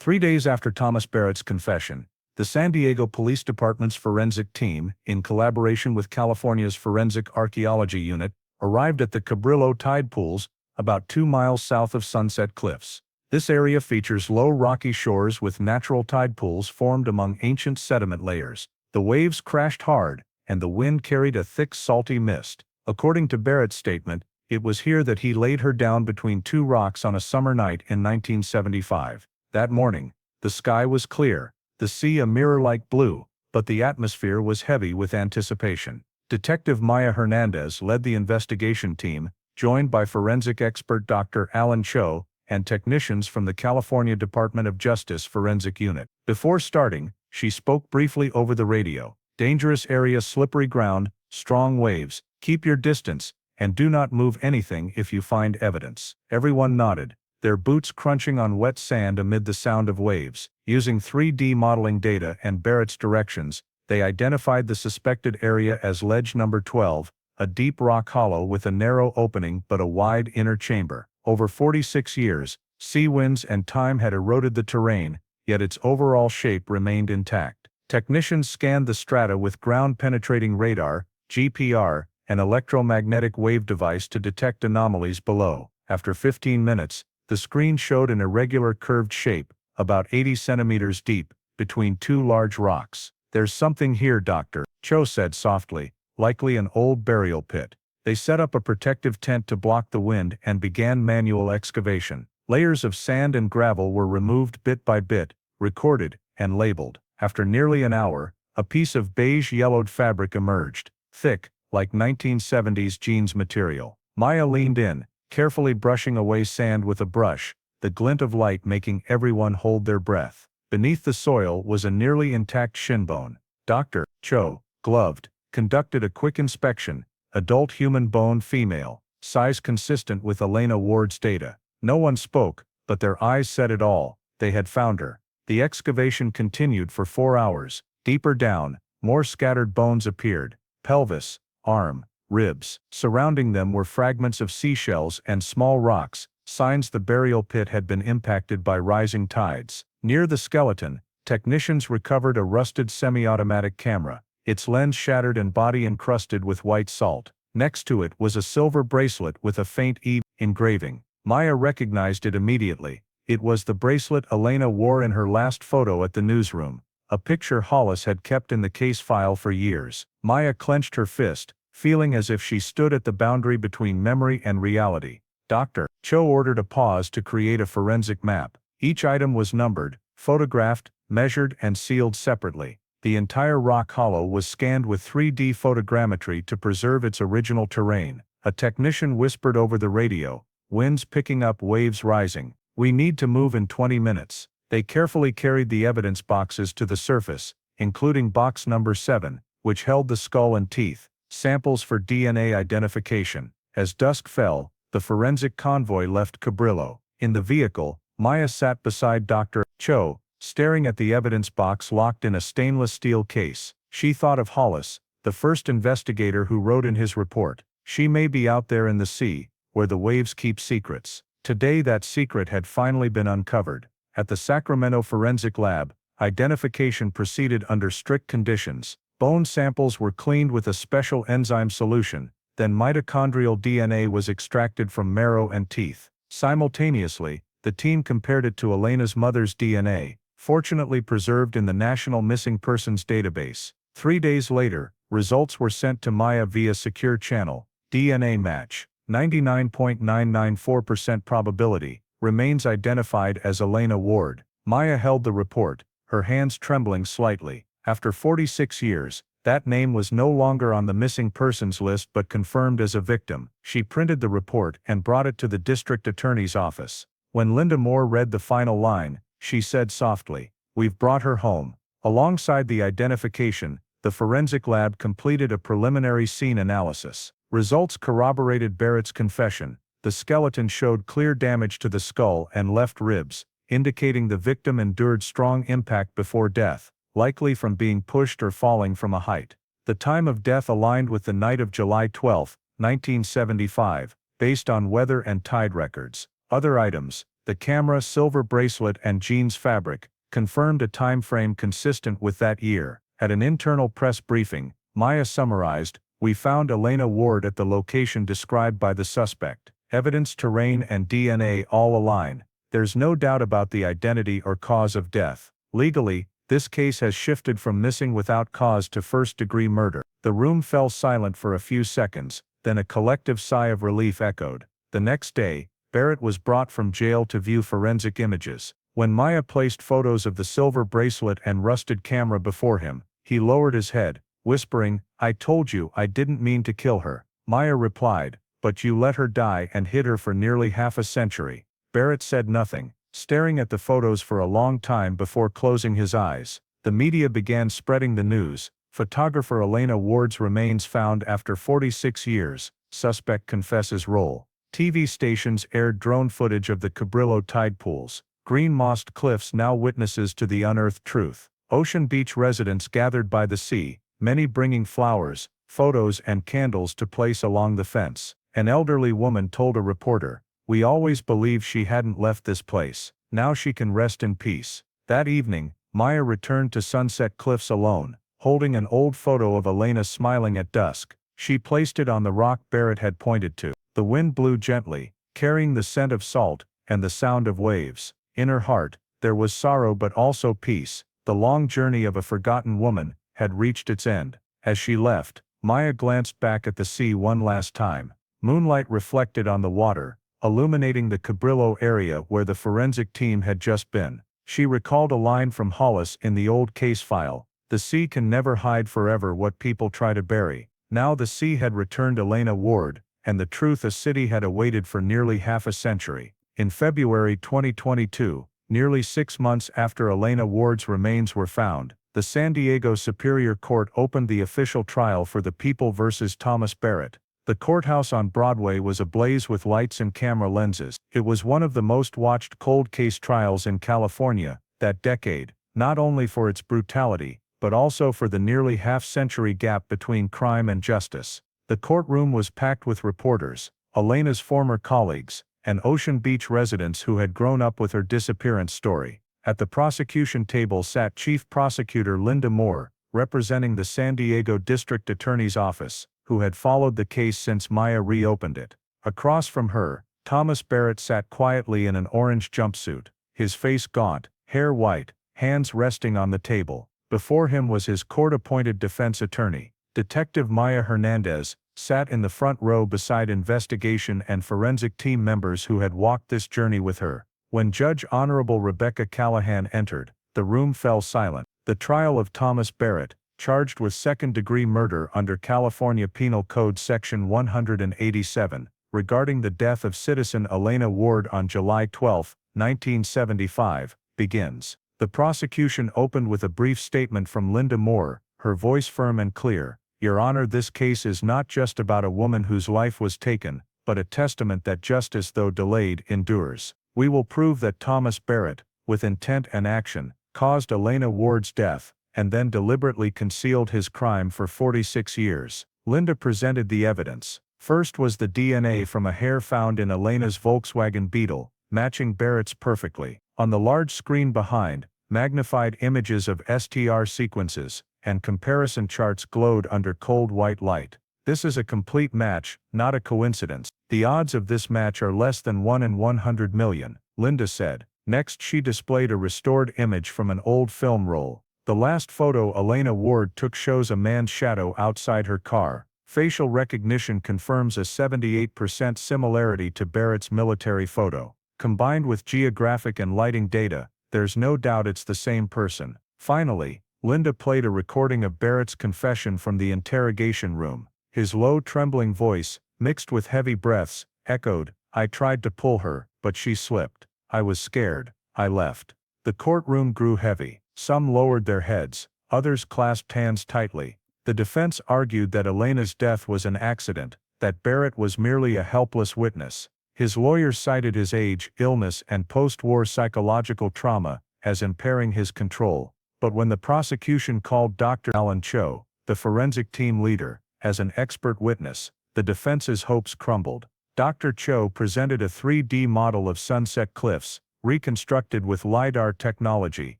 3 days after Thomas Barrett's confession, the San Diego Police Department's forensic team, in collaboration with California's Forensic Archaeology Unit, arrived at the Cabrillo tide pools, about 2 miles south of Sunset Cliffs. This area features low rocky shores with natural tide pools formed among ancient sediment layers. The waves crashed hard, and the wind carried a thick salty mist. According to Barrett's statement, it was here that he laid her down between two rocks on a summer night in 1975. That morning, the sky was clear, the sea a mirror-like blue, but the atmosphere was heavy with anticipation. Detective Maya Hernandez led the investigation team, joined by forensic expert Dr. Alan Cho and technicians from the California Department of Justice Forensic Unit. Before starting, she spoke briefly over the radio. Dangerous area, slippery ground, strong waves, keep your distance, and do not move anything if you find evidence. Everyone nodded, their boots crunching on wet sand amid the sound of waves. Using 3D modeling data and Barrett's directions, they identified the suspected area as ledge number 12, a deep rock hollow with a narrow opening but a wide inner chamber. Over 46 years, sea winds and time had eroded the terrain, yet its overall shape remained intact. Technicians scanned the strata with ground-penetrating radar, GPR, and electromagnetic wave device to detect anomalies below. After 15 minutes, the screen showed an irregular curved shape, about 80 centimeters deep, between two large rocks. "There's something here, Doctor," Cho said softly, "likely an old burial pit." They set up a protective tent to block the wind and began manual excavation. Layers of sand and gravel were removed bit by bit, recorded, and labeled. After nearly an hour, a piece of beige-yellowed fabric emerged, thick, like 1970s jeans material. Maya leaned in, carefully brushing away sand with a brush, the glint of light making everyone hold their breath. Beneath the soil was a nearly intact shin bone. Dr. Cho, gloved, conducted a quick inspection. Adult human bone, female, size consistent with Elena Ward's data. No one spoke, but their eyes said it all. They had found her. The excavation continued for 4 hours. Deeper down, more scattered bones appeared. Pelvis, arm, ribs. Surrounding them were fragments of seashells and small rocks, signs the burial pit had been impacted by rising tides. Near the skeleton, technicians recovered a rusted semi-automatic camera, its lens shattered and body encrusted with white salt. Next to it was a silver bracelet with a faint E engraving. Maya recognized it immediately. It was the bracelet Elena wore in her last photo at the newsroom, a picture Hollis had kept in the case file for years. Maya clenched her fist, feeling as if she stood at the boundary between memory and reality. Dr. Cho ordered a pause to create a forensic map. Each item was numbered, photographed, measured, and sealed separately. The entire rock hollow was scanned with 3D photogrammetry to preserve its original terrain. A technician whispered over the radio, winds picking up, waves rising. "We need to move in 20 minutes. They carefully carried the evidence boxes to the surface, including box number 7, which held the skull and teeth, samples for DNA identification. As dusk fell, the forensic convoy left Cabrillo. In the vehicle, Maya sat beside Dr. Cho, staring at the evidence box locked in a stainless steel case. She thought of Hollis, the first investigator who wrote in his report, "She may be out there in the sea, where the waves keep secrets." Today that secret had finally been uncovered. At the Sacramento Forensic Lab, identification proceeded under strict conditions. Bone samples were cleaned with a special enzyme solution, then mitochondrial DNA was extracted from marrow and teeth. Simultaneously, the team compared it to Elena's mother's DNA, fortunately preserved in the National Missing Persons Database. 3 days later, results were sent to Maya via secure channel. DNA match. 99.994% probability. Remains identified as Elena Ward. Maya held the report, her hands trembling slightly. After 46 years, that name was no longer on the missing persons list but confirmed as a victim. She printed the report and brought it to the district attorney's office. When Linda Moore read the final line, she said softly, "We've brought her home." Alongside the identification, the forensic lab completed a preliminary scene analysis. Results corroborated Barrett's confession. The skeleton showed clear damage to the skull and left ribs, indicating the victim endured strong impact before death, likely from being pushed or falling from a height. The time of death aligned with the night of July 12, 1975, based on weather and tide records. Other items, the camera, silver bracelet, and jeans fabric, confirmed a time frame consistent with that year. At an internal press briefing, Maya summarized, "We found Elena Ward at the location described by the suspect. Evidence, terrain, and DNA all align. There's no doubt about the identity or cause of death. Legally, this case has shifted from missing without cause to first-degree murder." The room fell silent for a few seconds, then a collective sigh of relief echoed. The next day, Barrett was brought from jail to view forensic images. When Maya placed photos of the silver bracelet and rusted camera before him, he lowered his head, whispering, "I told you I didn't mean to kill her." Maya replied, "But you let her die and hid her for nearly half a century." Barrett said nothing, staring at the photos for a long time before closing his eyes. The media began spreading the news. Photographer Elena Ward's remains found after 46 years, suspect confesses role. TV stations aired drone footage of the Cabrillo tide pools. Green mossed cliffs now witnesses to the unearthed truth. Ocean Beach residents gathered by the sea, many bringing flowers, photos and candles to place along the fence. An elderly woman told a reporter, "We always believed she hadn't left this place. Now she can rest in peace." That evening, Maya returned to Sunset Cliffs alone, holding an old photo of Elena smiling at dusk. She placed it on the rock Barrett had pointed to. The wind blew gently, carrying the scent of salt and the sound of waves. In her heart, there was sorrow but also peace. The long journey of a forgotten woman had reached its end. As she left, Maya glanced back at the sea one last time. Moonlight reflected on the water, illuminating the Cabrillo area where the forensic team had just been. She recalled a line from Hollis in the old case file, "The sea can never hide forever what people try to bury." Now the sea had returned Elena Ward, and the truth a city had awaited for nearly half a century. In February 2022, nearly 6 months after Elena Ward's remains were found, the San Diego Superior Court opened the official trial for the People versus Thomas Barrett. The courthouse on Broadway was ablaze with lights and camera lenses. It was one of the most watched cold case trials in California that decade, not only for its brutality, but also for the nearly half-century gap between crime and justice. The courtroom was packed with reporters, Elena's former colleagues, and Ocean Beach residents who had grown up with her disappearance story. At the prosecution table sat Chief Prosecutor Linda Moore, representing the San Diego District Attorney's Office, who had followed the case since Maya reopened it. Across from her, Thomas Barrett sat quietly in an orange jumpsuit, his face gaunt, hair white, hands resting on the table. Before him was his court-appointed defense attorney. Detective Maya Hernandez sat in the front row beside investigation and forensic team members who had walked this journey with her. When Judge Honorable Rebecca Callahan entered, the room fell silent. The trial of Thomas Barrett, charged with second-degree murder under California Penal Code Section 187, regarding the death of citizen Elena Ward on July 12, 1975, begins. The prosecution opened with a brief statement from Linda Moore, her voice firm and clear. "Your Honor, this case is not just about a woman whose life was taken, but a testament that justice, though delayed, endures. We will prove that Thomas Barrett, with intent and action, caused Elena Ward's death, and then deliberately concealed his crime for 46 years. Linda presented the evidence. First was the DNA from a hair found in Elena's Volkswagen Beetle, matching Barrett's perfectly. On the large screen behind, magnified images of STR sequences and comparison charts glowed under cold white light. This is a complete match, not a coincidence. The odds of this match are less than 1 in 100 million, Linda said. Next she displayed a restored image from an old film roll. The last photo Elena Ward took shows a man's shadow outside her car. Facial recognition confirms a 78% similarity to Barrett's military photo. Combined with geographic and lighting data, there's no doubt it's the same person. Finally, Linda played a recording of Barrett's confession from the interrogation room. His low trembling voice, mixed with heavy breaths, echoed, "I tried to pull her, but she slipped. I was scared. I left." The courtroom grew heavy. Some lowered their heads, others clasped hands tightly. The defense argued that Elena's death was an accident, that Barrett was merely a helpless witness. His lawyers cited his age, illness, and post-war psychological trauma as impairing his control. But when the prosecution called Dr. Alan Cho, the forensic team leader, as an expert witness, the defense's hopes crumbled. Dr. Cho presented a 3D model of Sunset Cliffs, reconstructed with LiDAR technology,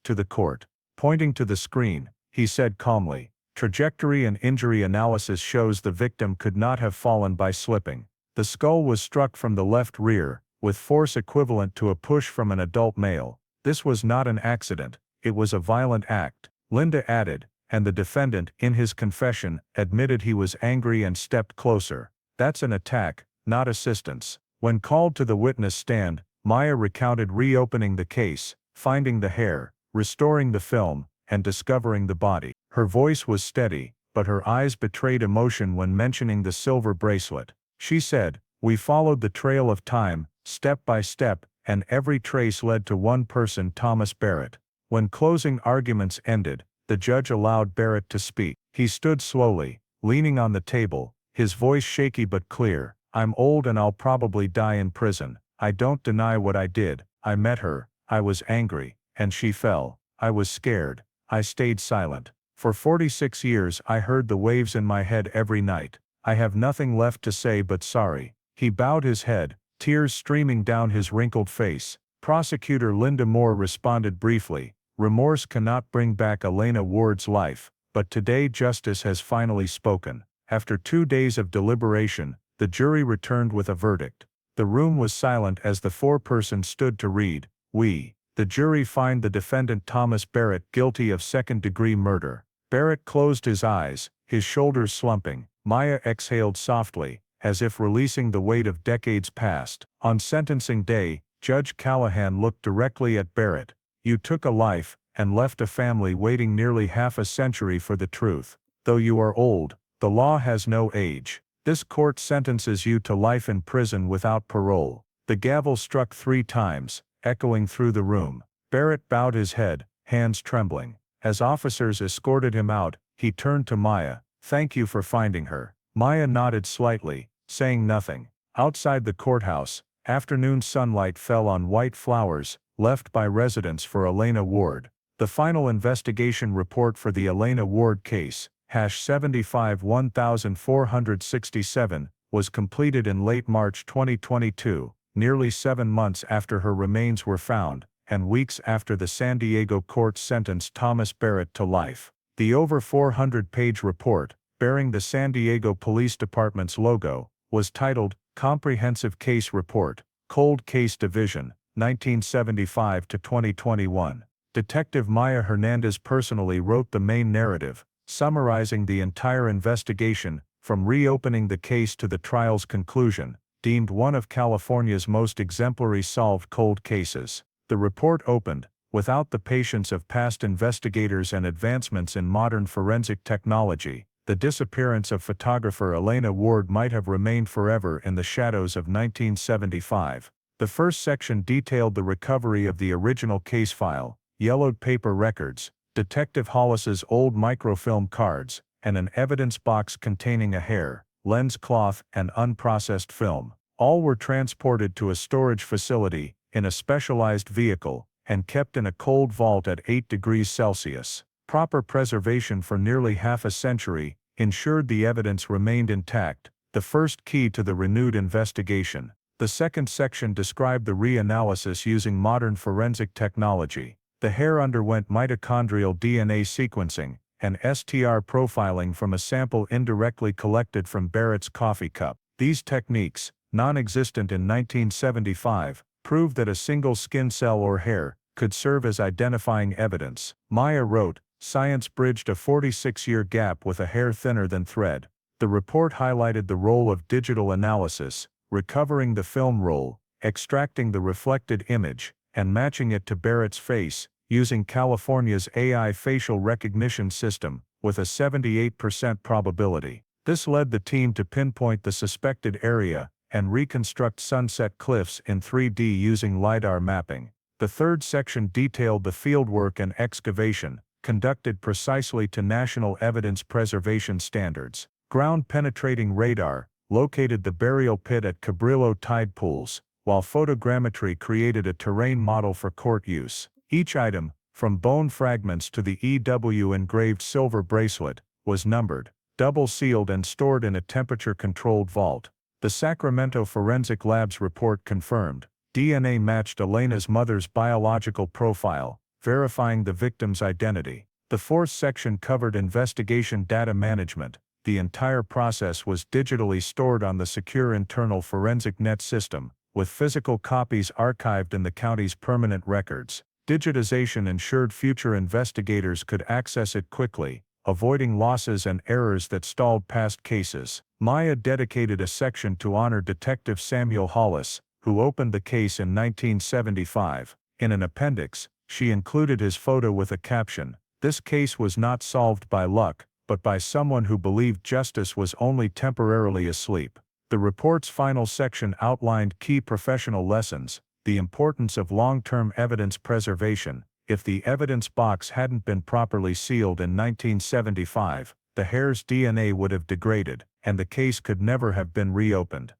to the court. Pointing to the screen, he said calmly, "Trajectory and injury analysis shows the victim could not have fallen by slipping. The skull was struck from the left rear, with force equivalent to a push from an adult male. This was not an accident, it was a violent act." Linda added, and the defendant, in his confession, admitted he was angry and stepped closer. "That's an attack, not assistance." When called to the witness stand, Maya recounted reopening the case, finding the hair, restoring the film, and discovering the body. Her voice was steady, but her eyes betrayed emotion when mentioning the silver bracelet. She said, "We followed the trail of time, step by step, and every trace led to one person, Thomas Barrett." When closing arguments ended, the judge allowed Barrett to speak. He stood slowly, leaning on the table, his voice shaky but clear. "I'm old and I'll probably die in prison. I don't deny what I did. I met her, I was angry, and she fell. I was scared. I stayed silent. For 46 years I heard the waves in my head every night. I have nothing left to say but sorry." He bowed his head, tears streaming down his wrinkled face. Prosecutor Linda Moore responded briefly, "Remorse cannot bring back Elena Ward's life, but today justice has finally spoken." After 2 days of deliberation, the jury returned with a verdict. The room was silent as the foreperson stood to read. The jury find the defendant Thomas Barrett guilty of second-degree murder. Barrett closed his eyes, his shoulders slumping. Maya exhaled softly, as if releasing the weight of decades past. On sentencing day, Judge Callahan looked directly at Barrett. "You took a life, and left a family waiting nearly half a century for the truth. Though you are old, the law has no age. This court sentences you to life in prison without parole." The gavel struck 3 times, echoing through the room. Barrett bowed his head, hands trembling. As officers escorted him out, he turned to Maya. "Thank you for finding her." Maya nodded slightly, saying nothing. Outside the courthouse, afternoon sunlight fell on white flowers, left by residents for Elena Ward. The final investigation report for the Elena Ward case, #75-1467, was completed in late March 2022, nearly 7 months after her remains were found, and weeks after the San Diego court sentenced Thomas Barrett to life. The over 400-page report, bearing the San Diego Police Department's logo, was titled, "Comprehensive Case Report, Cold Case Division, 1975 to 2021. Detective Maya Hernandez personally wrote the main narrative, summarizing the entire investigation, from reopening the case to the trial's conclusion, deemed one of California's most exemplary solved cold cases. The report opened, "Without the patience of past investigators and advancements in modern forensic technology, the disappearance of photographer Elena Ward might have remained forever in the shadows of 1975. The first section detailed the recovery of the original case file, yellowed paper records, Detective Hollis's old microfilm cards, and an evidence box containing a hair, lens cloth, and unprocessed film. All were transported to a storage facility, in a specialized vehicle, and kept in a cold vault at 8 degrees Celsius. Proper preservation for nearly half a century ensured the evidence remained intact, the first key to the renewed investigation. The second section described the reanalysis using modern forensic technology. The hair underwent mitochondrial DNA sequencing and STR profiling from a sample indirectly collected from Barrett's coffee cup. These techniques, non-existent in 1975, proved that a single skin cell or hair could serve as identifying evidence. Maya wrote, "Science bridged a 46-year gap with a hair thinner than thread." The report highlighted the role of digital analysis, recovering the film roll, extracting the reflected image, and matching it to Barrett's face, using California's AI facial recognition system, with a 78% probability. This led the team to pinpoint the suspected area and reconstruct Sunset Cliffs in 3D using LiDAR mapping. The third section detailed the fieldwork and excavation, conducted precisely to national evidence preservation standards. Ground-penetrating radar located the burial pit at Cabrillo Tide Pools, while photogrammetry created a terrain model for court use. Each item, from bone fragments to the EW-engraved silver bracelet, was numbered, double-sealed and stored in a temperature-controlled vault. The Sacramento Forensic Lab's report confirmed, DNA matched Elena's mother's biological profile, verifying the victim's identity. The fourth section covered investigation data management. The entire process was digitally stored on the secure internal forensic net system, with physical copies archived in the county's permanent records. Digitization ensured future investigators could access it quickly, avoiding losses and errors that stalled past cases. Maya dedicated a section to honor Detective Samuel Hollis, who opened the case in 1975. In an appendix, she included his photo with a caption, "This case was not solved by luck, but by someone who believed justice was only temporarily asleep." The report's final section outlined key professional lessons, the importance of long-term evidence preservation. If the evidence box hadn't been properly sealed in 1975, the hair's DNA would have degraded, and the case could never have been reopened.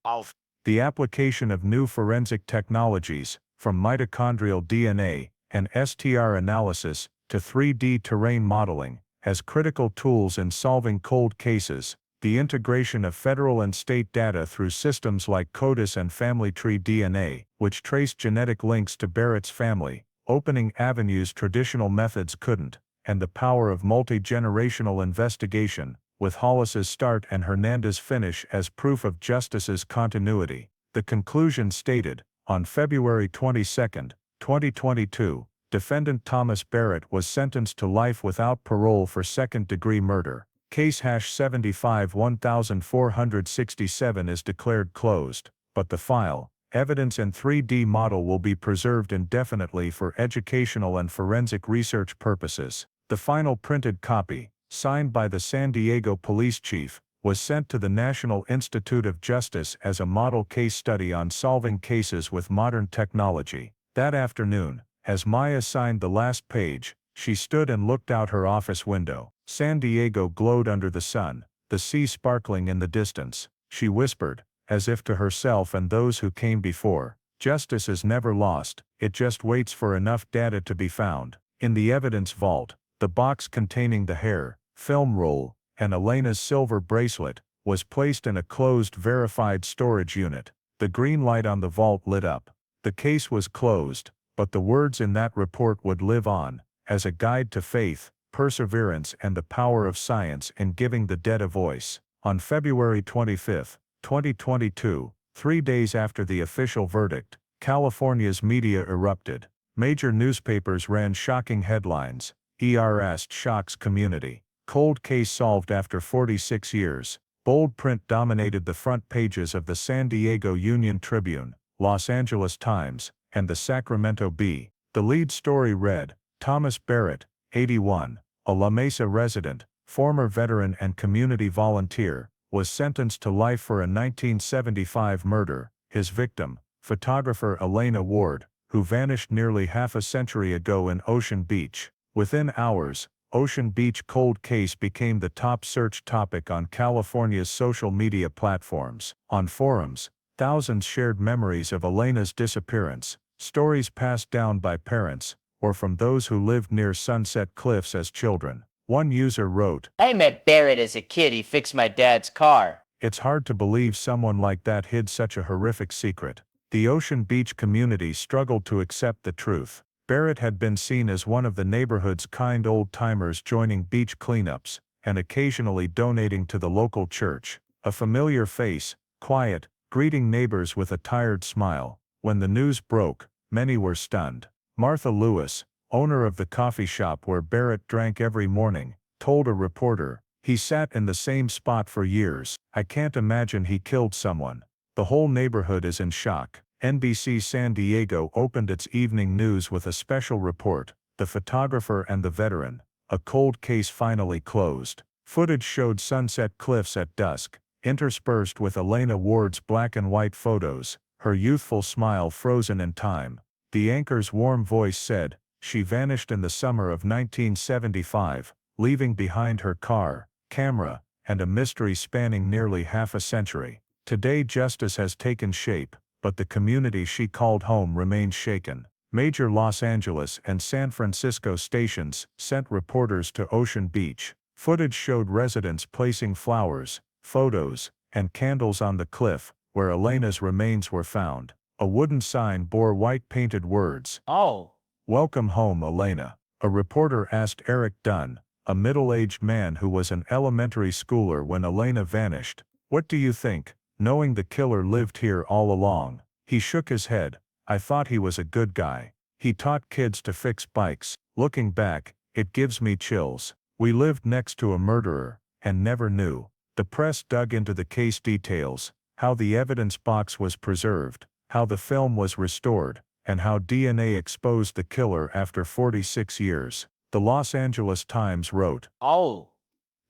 The application of new forensic technologies, from mitochondrial DNA and STR analysis to 3D terrain modeling, as critical tools in solving cold cases, the integration of federal and state data through systems like CODIS and Family Tree DNA, which trace genetic links to Barrett's family, opening avenues traditional methods couldn't, and the power of multi-generational investigation, with Hollis's start and Hernandez's finish as proof of justice's continuity. The conclusion stated, on February 22, 2022, defendant Thomas Barrett was sentenced to life without parole for second-degree murder. Case #75-1467 is declared closed, but the file, evidence and 3D model will be preserved indefinitely for educational and forensic research purposes. The final printed copy, signed by the San Diego police chief, was sent to the National Institute of Justice as a model case study on solving cases with modern technology. That afternoon, as Maya signed the last page, she stood and looked out her office window. San Diego glowed under the sun, the sea sparkling in the distance. She whispered, as if to herself and those who came before, "Justice is never lost, it just waits for enough data to be found." In the evidence vault, the box containing the hair, film roll, and Elena's silver bracelet was placed in a closed verified storage unit. The green light on the vault lit up. The case was closed, but the words in that report would live on, as a guide to faith, perseverance and the power of science in giving the dead a voice. On February 25, 2022, 3 days after the official verdict, California's media erupted. Major newspapers ran shocking headlines. "Arrest shocks community. Cold case solved after 46 years." Bold print dominated the front pages of the San Diego Union Tribune, Los Angeles Times, and the Sacramento Bee. The lead story read, "Thomas Barrett, 81, a La Mesa resident, former veteran and community volunteer, was sentenced to life for a 1975 murder. His victim, photographer Elena Ward, who vanished nearly half a century ago in Ocean Beach." Within hours, Ocean Beach cold case became the top search topic on California's social media platforms. On forums, thousands shared memories of Elena's disappearance, stories passed down by parents, or from those who lived near Sunset Cliffs as children. One user wrote, "I met Barrett as a kid. He fixed my dad's car." "It's hard to believe someone like that hid such a horrific secret." The Ocean Beach community struggled to accept the truth. Barrett had been seen as one of the neighborhood's kind old-timers, joining beach cleanups and occasionally donating to the local church. A familiar face, quiet, greeting neighbors with a tired smile. When the news broke, many were stunned. Martha Lewis, owner of the coffee shop where Barrett drank every morning, told a reporter, "He sat in the same spot for years. I can't imagine he killed someone." The whole neighborhood is in shock. NBC San Diego opened its evening news with a special report, "The Photographer and the Veteran, a cold case finally closed." Footage showed Sunset Cliffs at dusk, interspersed with Elena Ward's black and white photos, her youthful smile frozen in time. The anchor's warm voice said, "She vanished in the summer of 1975, leaving behind her car, camera, and a mystery spanning nearly half a century. Today justice has taken shape, but the community she called home remains shaken." Major Los Angeles and San Francisco stations sent reporters to Ocean Beach. Footage showed residents placing flowers, photos, and candles on the cliff, where Elena's remains were found. A wooden sign bore white-painted words, "Oh, "Welcome home, Elena." A reporter asked Eric Dunn, a middle-aged man who was an elementary schooler when Elena vanished, "What do you think, knowing the killer lived here all along?" He shook his head. "I thought he was a good guy. He taught kids to fix bikes. Looking back, it gives me chills. We lived next to a murderer, and never knew." The press dug into the case details, how the evidence box was preserved, how the film was restored, and how DNA exposed the killer after 46 years. The Los Angeles Times wrote, oh,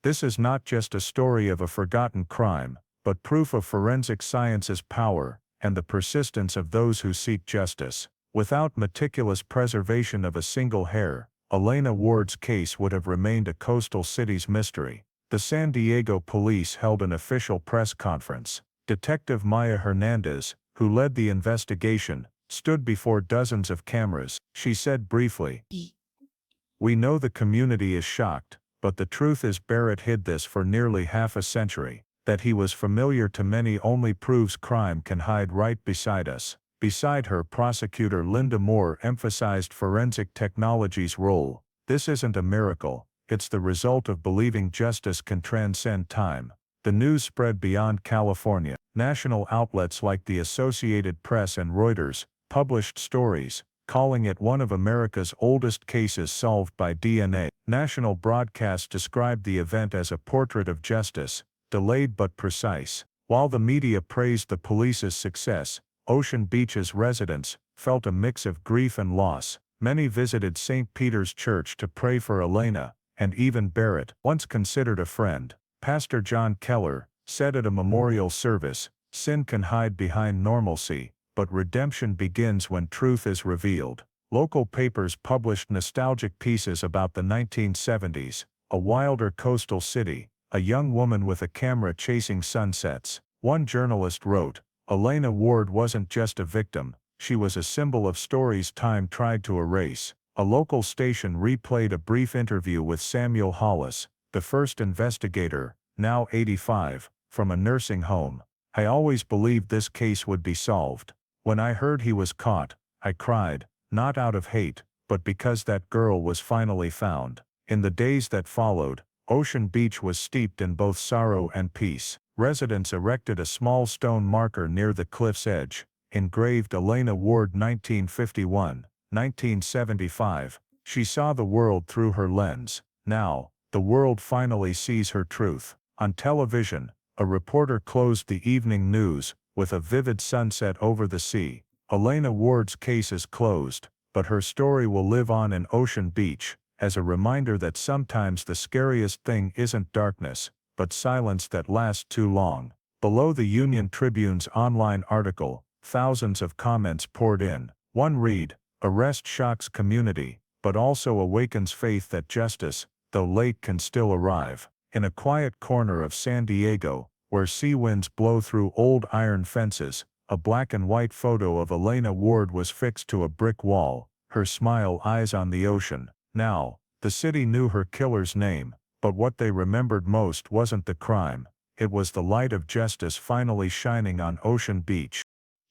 "This is not just a story of a forgotten crime, but proof of forensic science's power, and the persistence of those who seek justice. Without meticulous preservation of a single hair, Elena Ward's case would have remained a coastal city's mystery." The San Diego police held an official press conference. Detective Maya Hernandez, who led the investigation, stood before dozens of cameras. She said briefly, "We know the community is shocked, but the truth is Barrett hid this for nearly half a century. That he was familiar to many only proves crime can hide right beside us." Beside her, prosecutor Linda Moore emphasized forensic technology's role. "This isn't a miracle, it's the result of believing justice can transcend time." The news spread beyond California. National outlets like the Associated Press and Reuters published stories, calling it one of America's oldest cases solved by DNA. National broadcasts described the event as a portrait of justice, delayed but precise. While the media praised the police's success, Ocean Beach's residents felt a mix of grief and loss. Many visited St. Peter's Church to pray for Elena, and even Barrett, once considered a friend. Pastor John Keller said at a memorial service, "Sin can hide behind normalcy, but redemption begins when truth is revealed." Local papers published nostalgic pieces about the 1970s, a wilder coastal city, a young woman with a camera chasing sunsets. One journalist wrote, "Elena Ward wasn't just a victim, she was a symbol of stories time tried to erase." A local station replayed a brief interview with Samuel Hollis, the first investigator, now 85, from a nursing home. "I always believed this case would be solved. When I heard he was caught, I cried, not out of hate, but because that girl was finally found." In the days that followed, Ocean Beach was steeped in both sorrow and peace. Residents erected a small stone marker near the cliff's edge, engraved Elena Ward 1951, 1975. She saw the world through her lens. Now, the world finally sees her truth. On television, a reporter closed the evening news with a vivid sunset over the sea. Elena Ward's case is closed, but her story will live on in Ocean Beach, as a reminder that sometimes the scariest thing isn't darkness, but silence that lasts too long. Below the Union Tribune's online article, thousands of comments poured in. One read, "Arrest shocks community, but also awakens faith that justice, though late, can still arrive." In a quiet corner of San Diego, where sea winds blow through old iron fences, a black and white photo of Elena Ward was fixed to a brick wall, her smile eyes on the ocean. Now, the city knew her killer's name, but what they remembered most wasn't the crime. It was the light of justice finally shining on Ocean Beach.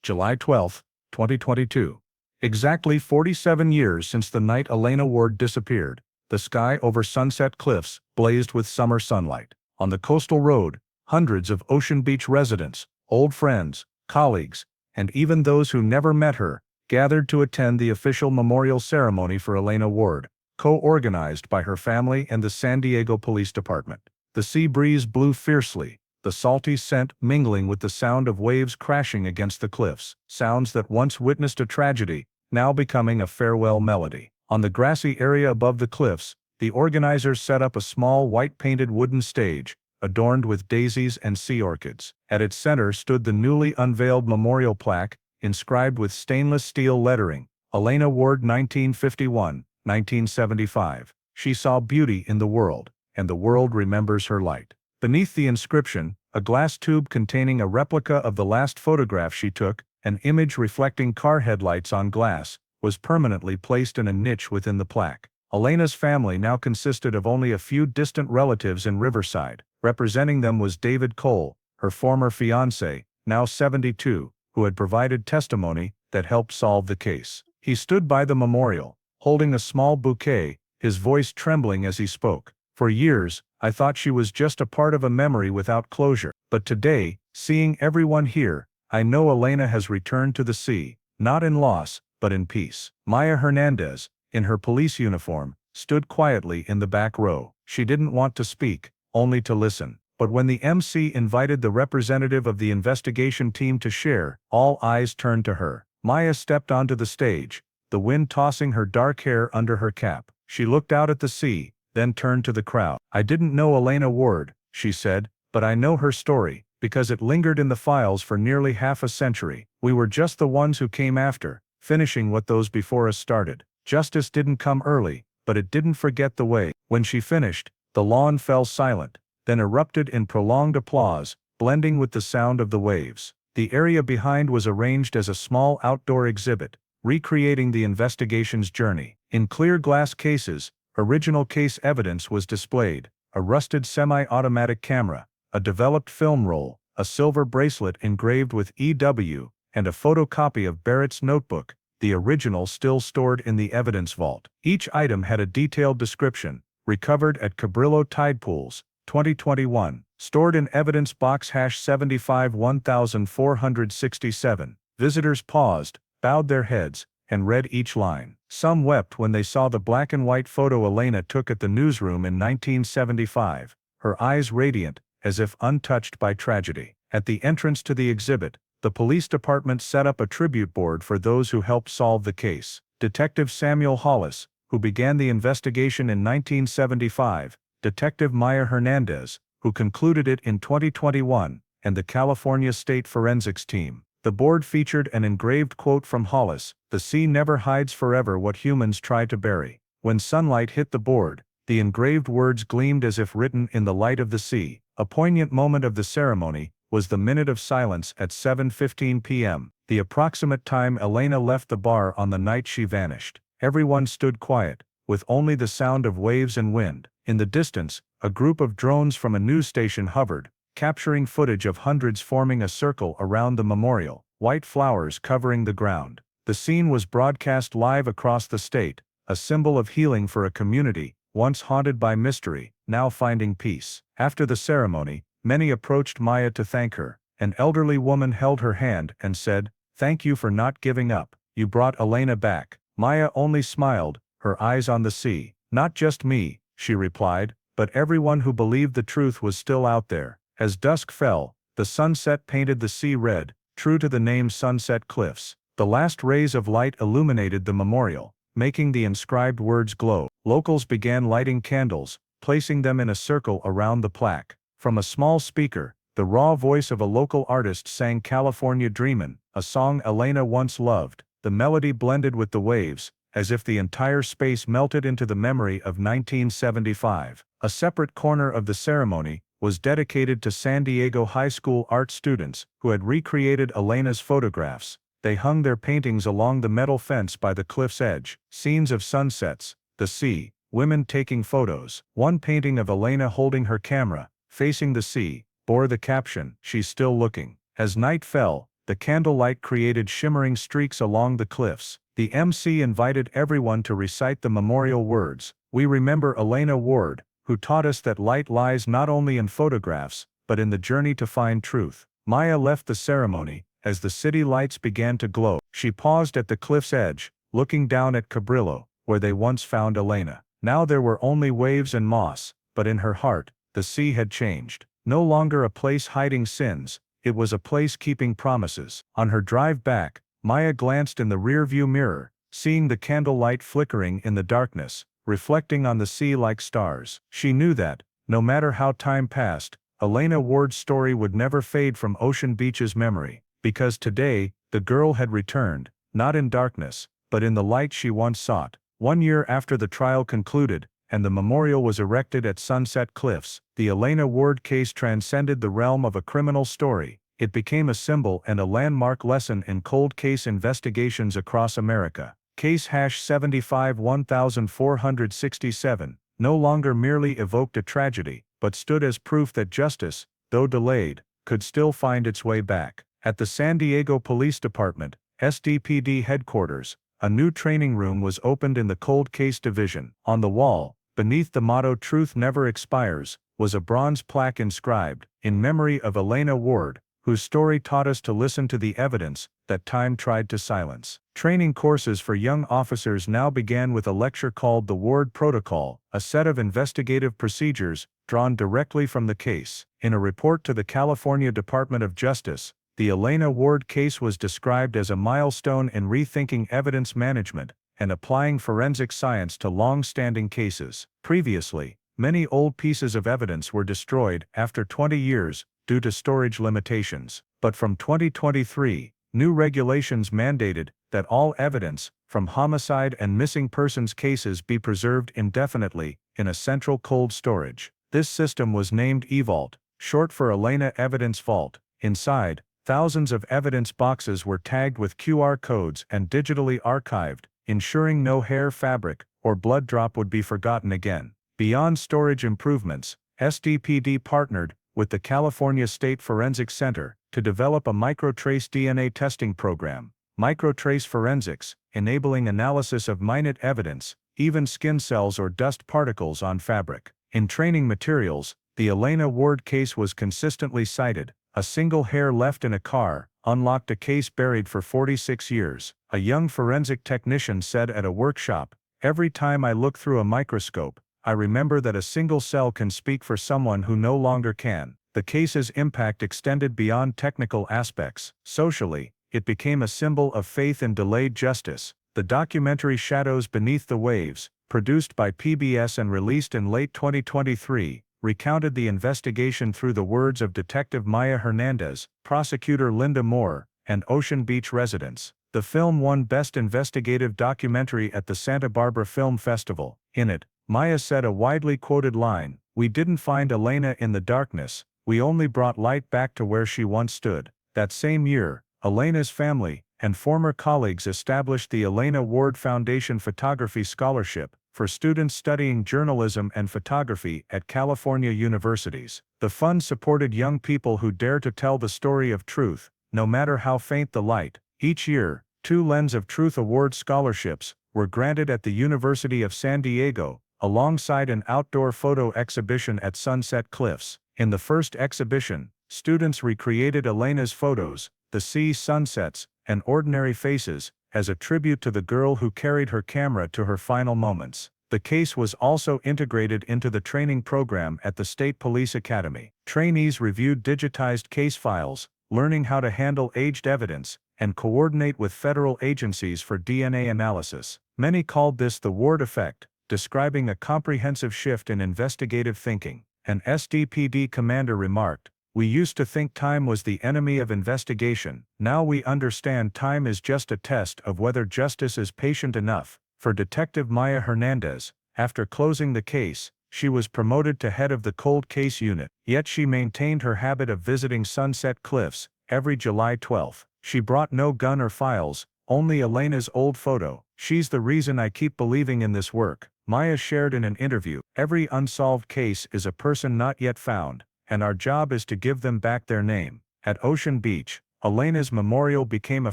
July 12, 2022. Exactly 47 years since the night Elena Ward disappeared, the sky over Sunset Cliffs blazed with summer sunlight. On the coastal road, hundreds of Ocean Beach residents, old friends, colleagues, and even those who never met her, gathered to attend the official memorial ceremony for Elena Ward, co-organized by her family and the San Diego Police Department. The sea breeze blew fiercely, the salty scent mingling with the sound of waves crashing against the cliffs, sounds that once witnessed a tragedy, now becoming a farewell melody. On the grassy area above the cliffs, the organizers set up a small white-painted wooden stage, adorned with daisies and sea orchids. At its center stood the newly unveiled memorial plaque, inscribed with stainless steel lettering, "Elena Ward 1951, 1975. She saw beauty in the world, and the world remembers her light." Beneath the inscription, a glass tube containing a replica of the last photograph she took, an image reflecting car headlights on glass, was permanently placed in a niche within the plaque. Elena's family now consisted of only a few distant relatives in Riverside. Representing them was David Cole, her former fiancé, now 72, who had provided testimony that helped solve the case. He stood by the memorial, holding a small bouquet, his voice trembling as he spoke. "For years, I thought she was just a part of a memory without closure. But today, seeing everyone here, I know Elena has returned to the sea, not in loss, but in peace." Maya Hernandez, in her police uniform, stood quietly in the back row. She didn't want to speak, only to listen. But when the MC invited the representative of the investigation team to share, all eyes turned to her. Maya stepped onto the stage, the wind tossing her dark hair under her cap. She looked out at the sea, then turned to the crowd. "I didn't know Elena Ward," she said, "but I know her story, because it lingered in the files for nearly half a century. We were just the ones who came after, finishing what those before us started. Justice didn't come early, but it didn't forget the way." When she finished, the lawn fell silent. then erupted in prolonged applause, blending with the sound of the waves. The area behind was arranged as a small outdoor exhibit, recreating the investigation's journey. In clear glass cases, original case evidence was displayed: a rusted semi-automatic camera, a developed film roll, a silver bracelet engraved with EW, and a photocopy of Barrett's notebook, the original still stored in the evidence vault. Each item had a detailed description: recovered at Cabrillo Tide Pools, 2021, stored in evidence box #75 1467. Visitors paused, bowed their heads, and read each line. Some wept when they saw the black and white photo Elena took at the newsroom in 1975, her eyes radiant, as if untouched by tragedy. At the entrance to the exhibit, the police department set up a tribute board for those who helped solve the case. Detective Samuel Hollis, who began the investigation in 1975, Detective Maya Hernandez, who concluded it in 2021, and the California State Forensics Team. The board featured an engraved quote from Hollis: "The sea never hides forever what humans try to bury." When sunlight hit the board, the engraved words gleamed as if written in the light of the sea. A poignant moment of the ceremony was the minute of silence at 7:15 p.m., the approximate time Elena left the bar on the night she vanished. Everyone stood quiet, with only the sound of waves and wind. In the distance, a group of drones from a news station hovered, capturing footage of hundreds forming a circle around the memorial, white flowers covering the ground. The scene was broadcast live across the state, a symbol of healing for a community once haunted by mystery, now finding peace. After the ceremony, many approached Maya to thank her. An elderly woman held her hand and said, "Thank you for not giving up. You brought Elena back." Maya only smiled, her eyes on the sea. "Not just me," she replied, "but everyone who believed the truth was still out there." As dusk fell, the sunset painted the sea red, true to the name Sunset Cliffs. The last rays of light illuminated the memorial, making the inscribed words glow. Locals began lighting candles, placing them in a circle around the plaque. From a small speaker, the raw voice of a local artist sang "California Dreamin'," a song Elena once loved. The melody blended with the waves, as if the entire space melted into the memory of 1975. A separate corner of the ceremony was dedicated to San Diego High School art students who had recreated Elena's photographs. They hung their paintings along the metal fence by the cliff's edge. Scenes of sunsets, the sea, women taking photos. One painting of Elena holding her camera, facing the sea, bore the caption, "She's still looking." As night fell, the candlelight created shimmering streaks along the cliffs. The MC invited everyone to recite the memorial words: "We remember Elena Ward, who taught us that light lies not only in photographs, but in the journey to find truth." Maya left the ceremony. As the city lights began to glow, she paused at the cliff's edge, looking down at Cabrillo, where they once found Elena. Now there were only waves and moss, but in her heart, the sea had changed. No longer a place hiding sins, it was a place keeping promises. On her drive back, Maya glanced in the rearview mirror, seeing the candlelight flickering in the darkness, reflecting on the sea like stars. She knew that, no matter how time passed, Elena Ward's story would never fade from Ocean Beach's memory, because today, the girl had returned, not in darkness, but in the light she once sought. 1 year after the trial concluded, and the memorial was erected at Sunset Cliffs, the Elena Ward case transcended the realm of a criminal story. It became a symbol and a landmark lesson in cold case investigations across America. Case #75 1467 no longer merely evoked a tragedy, but stood as proof that justice, though delayed, could still find its way back. At the San Diego Police Department, SDPD headquarters, a new training room was opened in the Cold Case Division. On the wall, beneath the motto "Truth Never Expires," was a bronze plaque inscribed, "In memory of Elena Ward, whose story taught us to listen to the evidence that time tried to silence." Training courses for young officers now began with a lecture called the Ward Protocol, a set of investigative procedures drawn directly from the case. In a report to the California Department of Justice, the Elena Ward case was described as a milestone in rethinking evidence management and applying forensic science to long-standing cases. Previously, many old pieces of evidence were destroyed after 20 years due to storage limitations. But from 2023, new regulations mandated that all evidence from homicide and missing persons cases be preserved indefinitely in a central cold storage. This system was named eVault, short for Elena Evidence Vault. Inside, thousands of evidence boxes were tagged with QR codes and digitally archived, ensuring no hair, fabric, or blood drop would be forgotten again. Beyond storage improvements, SDPD partnered with the California State Forensic Center to develop a microtrace DNA testing program. Microtrace forensics, enabling analysis of minute evidence, even skin cells or dust particles on fabric. In training materials, the Elena Ward case was consistently cited. A single hair left in a car unlocked a case buried for 46 years. A young forensic technician said at a workshop, "Every time I look through a microscope, I remember that a single cell can speak for someone who no longer can." The case's impact extended beyond technical aspects. Socially, it became a symbol of faith in delayed justice. The documentary Shadows Beneath the Waves, produced by PBS and released in late 2023, recounted the investigation through the words of Detective Maya Hernandez, prosecutor Linda Moore, and Ocean Beach residents. The film won Best Investigative Documentary at the Santa Barbara Film Festival. In it, Maya said a widely quoted line, "We didn't find Elena in the darkness, we only brought light back to where she once stood." That same year, Elena's family and former colleagues established the Elena Ward Foundation Photography Scholarship for students studying journalism and photography at California universities. The fund supported young people who dare to tell the story of truth, no matter how faint the light. Each year, 2 Lens of Truth Award scholarships were granted at the University of San Diego, alongside an outdoor photo exhibition at Sunset Cliffs. In the first exhibition, students recreated Elena's photos, the sea, sunsets, and ordinary faces, as a tribute to the girl who carried her camera to her final moments. The case was also integrated into the training program at the State Police Academy. Trainees reviewed digitized case files, learning how to handle aged evidence, and coordinate with federal agencies for DNA analysis. Many called this the Ward effect, describing a comprehensive shift in investigative thinking. An SDPD commander remarked, "We used to think time was the enemy of investigation. Now we understand time is just a test of whether justice is patient enough." For Detective Maya Hernandez, after closing the case, she was promoted to head of the cold case unit. Yet she maintained her habit of visiting Sunset Cliffs every July 12th. She brought no gun or files, only Elena's old photo. "She's the reason I keep believing in this work," Maya shared in an interview. "Every unsolved case is a person not yet found, and our job is to give them back their name." At Ocean Beach, Elena's memorial became a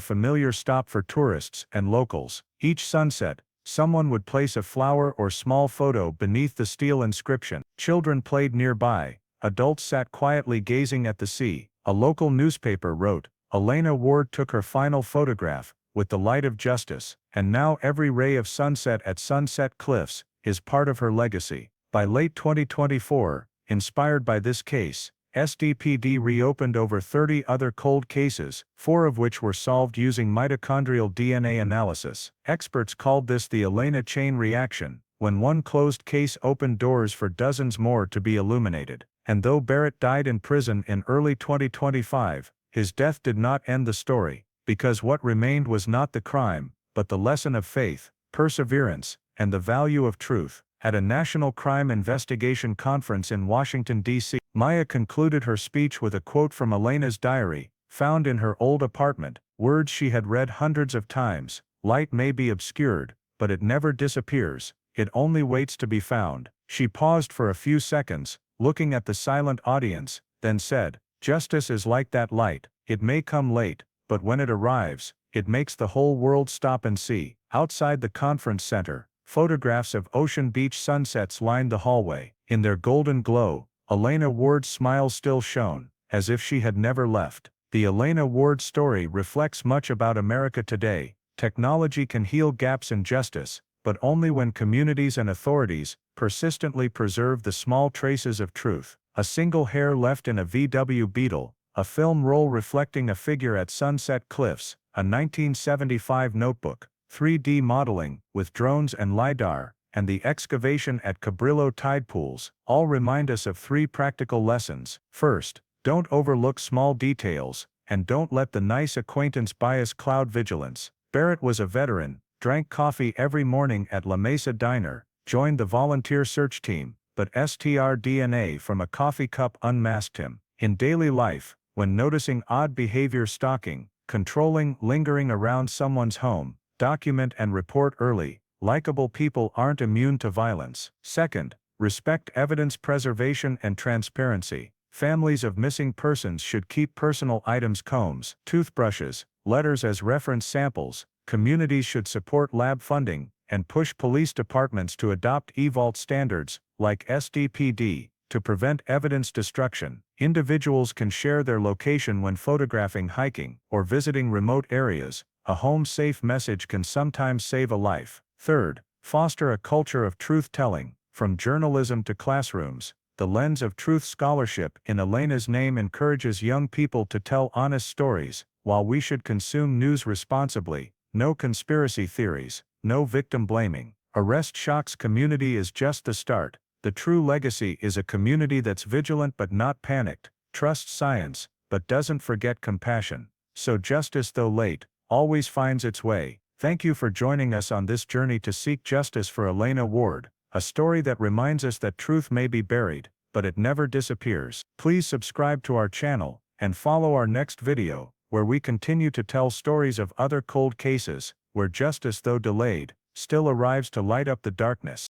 familiar stop for tourists and locals. Each sunset, someone would place a flower or small photo beneath the steel inscription. Children played nearby, adults sat quietly gazing at the sea. A local newspaper wrote, "Elena Ward took her final photograph with the light of justice, and now every ray of sunset at Sunset Cliffs is part of her legacy." By late 2024, inspired by this case, SDPD reopened over 30 other cold cases, 4 of which were solved using mitochondrial DNA analysis. Experts called this the Elena chain reaction, when one closed case opened doors for dozens more to be illuminated. And though Barrett died in prison in early 2025, his death did not end the story, because what remained was not the crime, but the lesson of faith, perseverance, and the value of truth. At a National Crime Investigation Conference in Washington, D.C., Maya concluded her speech with a quote from Elena's diary, found in her old apartment, words she had read hundreds of times: "Light may be obscured, but it never disappears, it only waits to be found." She paused for a few seconds, looking at the silent audience, then said, "Justice is like that light, it may come late, but when it arrives, it makes the whole world stop and see." Outside the conference center, photographs of Ocean Beach sunsets lined the hallway. In their golden glow, Elena Ward's smile still shone, as if she had never left. The Elena Ward story reflects much about America today. Technology can heal gaps in justice, but only when communities and authorities persistently preserve the small traces of truth. A single hair left in a VW Beetle, a film roll reflecting a figure at Sunset Cliffs, a 1975 notebook, 3D modeling with drones and LiDAR, and the excavation at Cabrillo tide pools, all remind us of 3 practical lessons. First, don't overlook small details, and don't let the nice acquaintance bias cloud vigilance. Barrett was a veteran, drank coffee every morning at La Mesa Diner, joined the volunteer search team, but DNA from a coffee cup unmasked him. In daily life, when noticing odd behavior, stalking, controlling, lingering around someone's home, document and report early. Likeable people aren't immune to violence. Second, respect evidence preservation and transparency. Families of missing persons should keep personal items, combs, toothbrushes, letters as reference samples. Communities should support lab funding and push police departments to adopt eVault standards, like SDPD, to prevent evidence destruction. Individuals can share their location when photographing, hiking, or visiting remote areas. A home-safe message can sometimes save a life. Third, foster a culture of truth-telling. From journalism to classrooms, the lens of truth scholarship in Elena's name encourages young people to tell honest stories. While we should consume news responsibly, no conspiracy theories, no victim blaming. Arrest Shocks community is just the start. The true legacy is a community that's vigilant but not panicked, trusts science, but doesn't forget compassion. So justice, though late, always finds its way. Thank you for joining us on this journey to seek justice for Elena Ward, a story that reminds us that truth may be buried, but it never disappears. Please subscribe to our channel, and follow our next video, where we continue to tell stories of other cold cases, where justice, though delayed, still arrives to light up the darkness.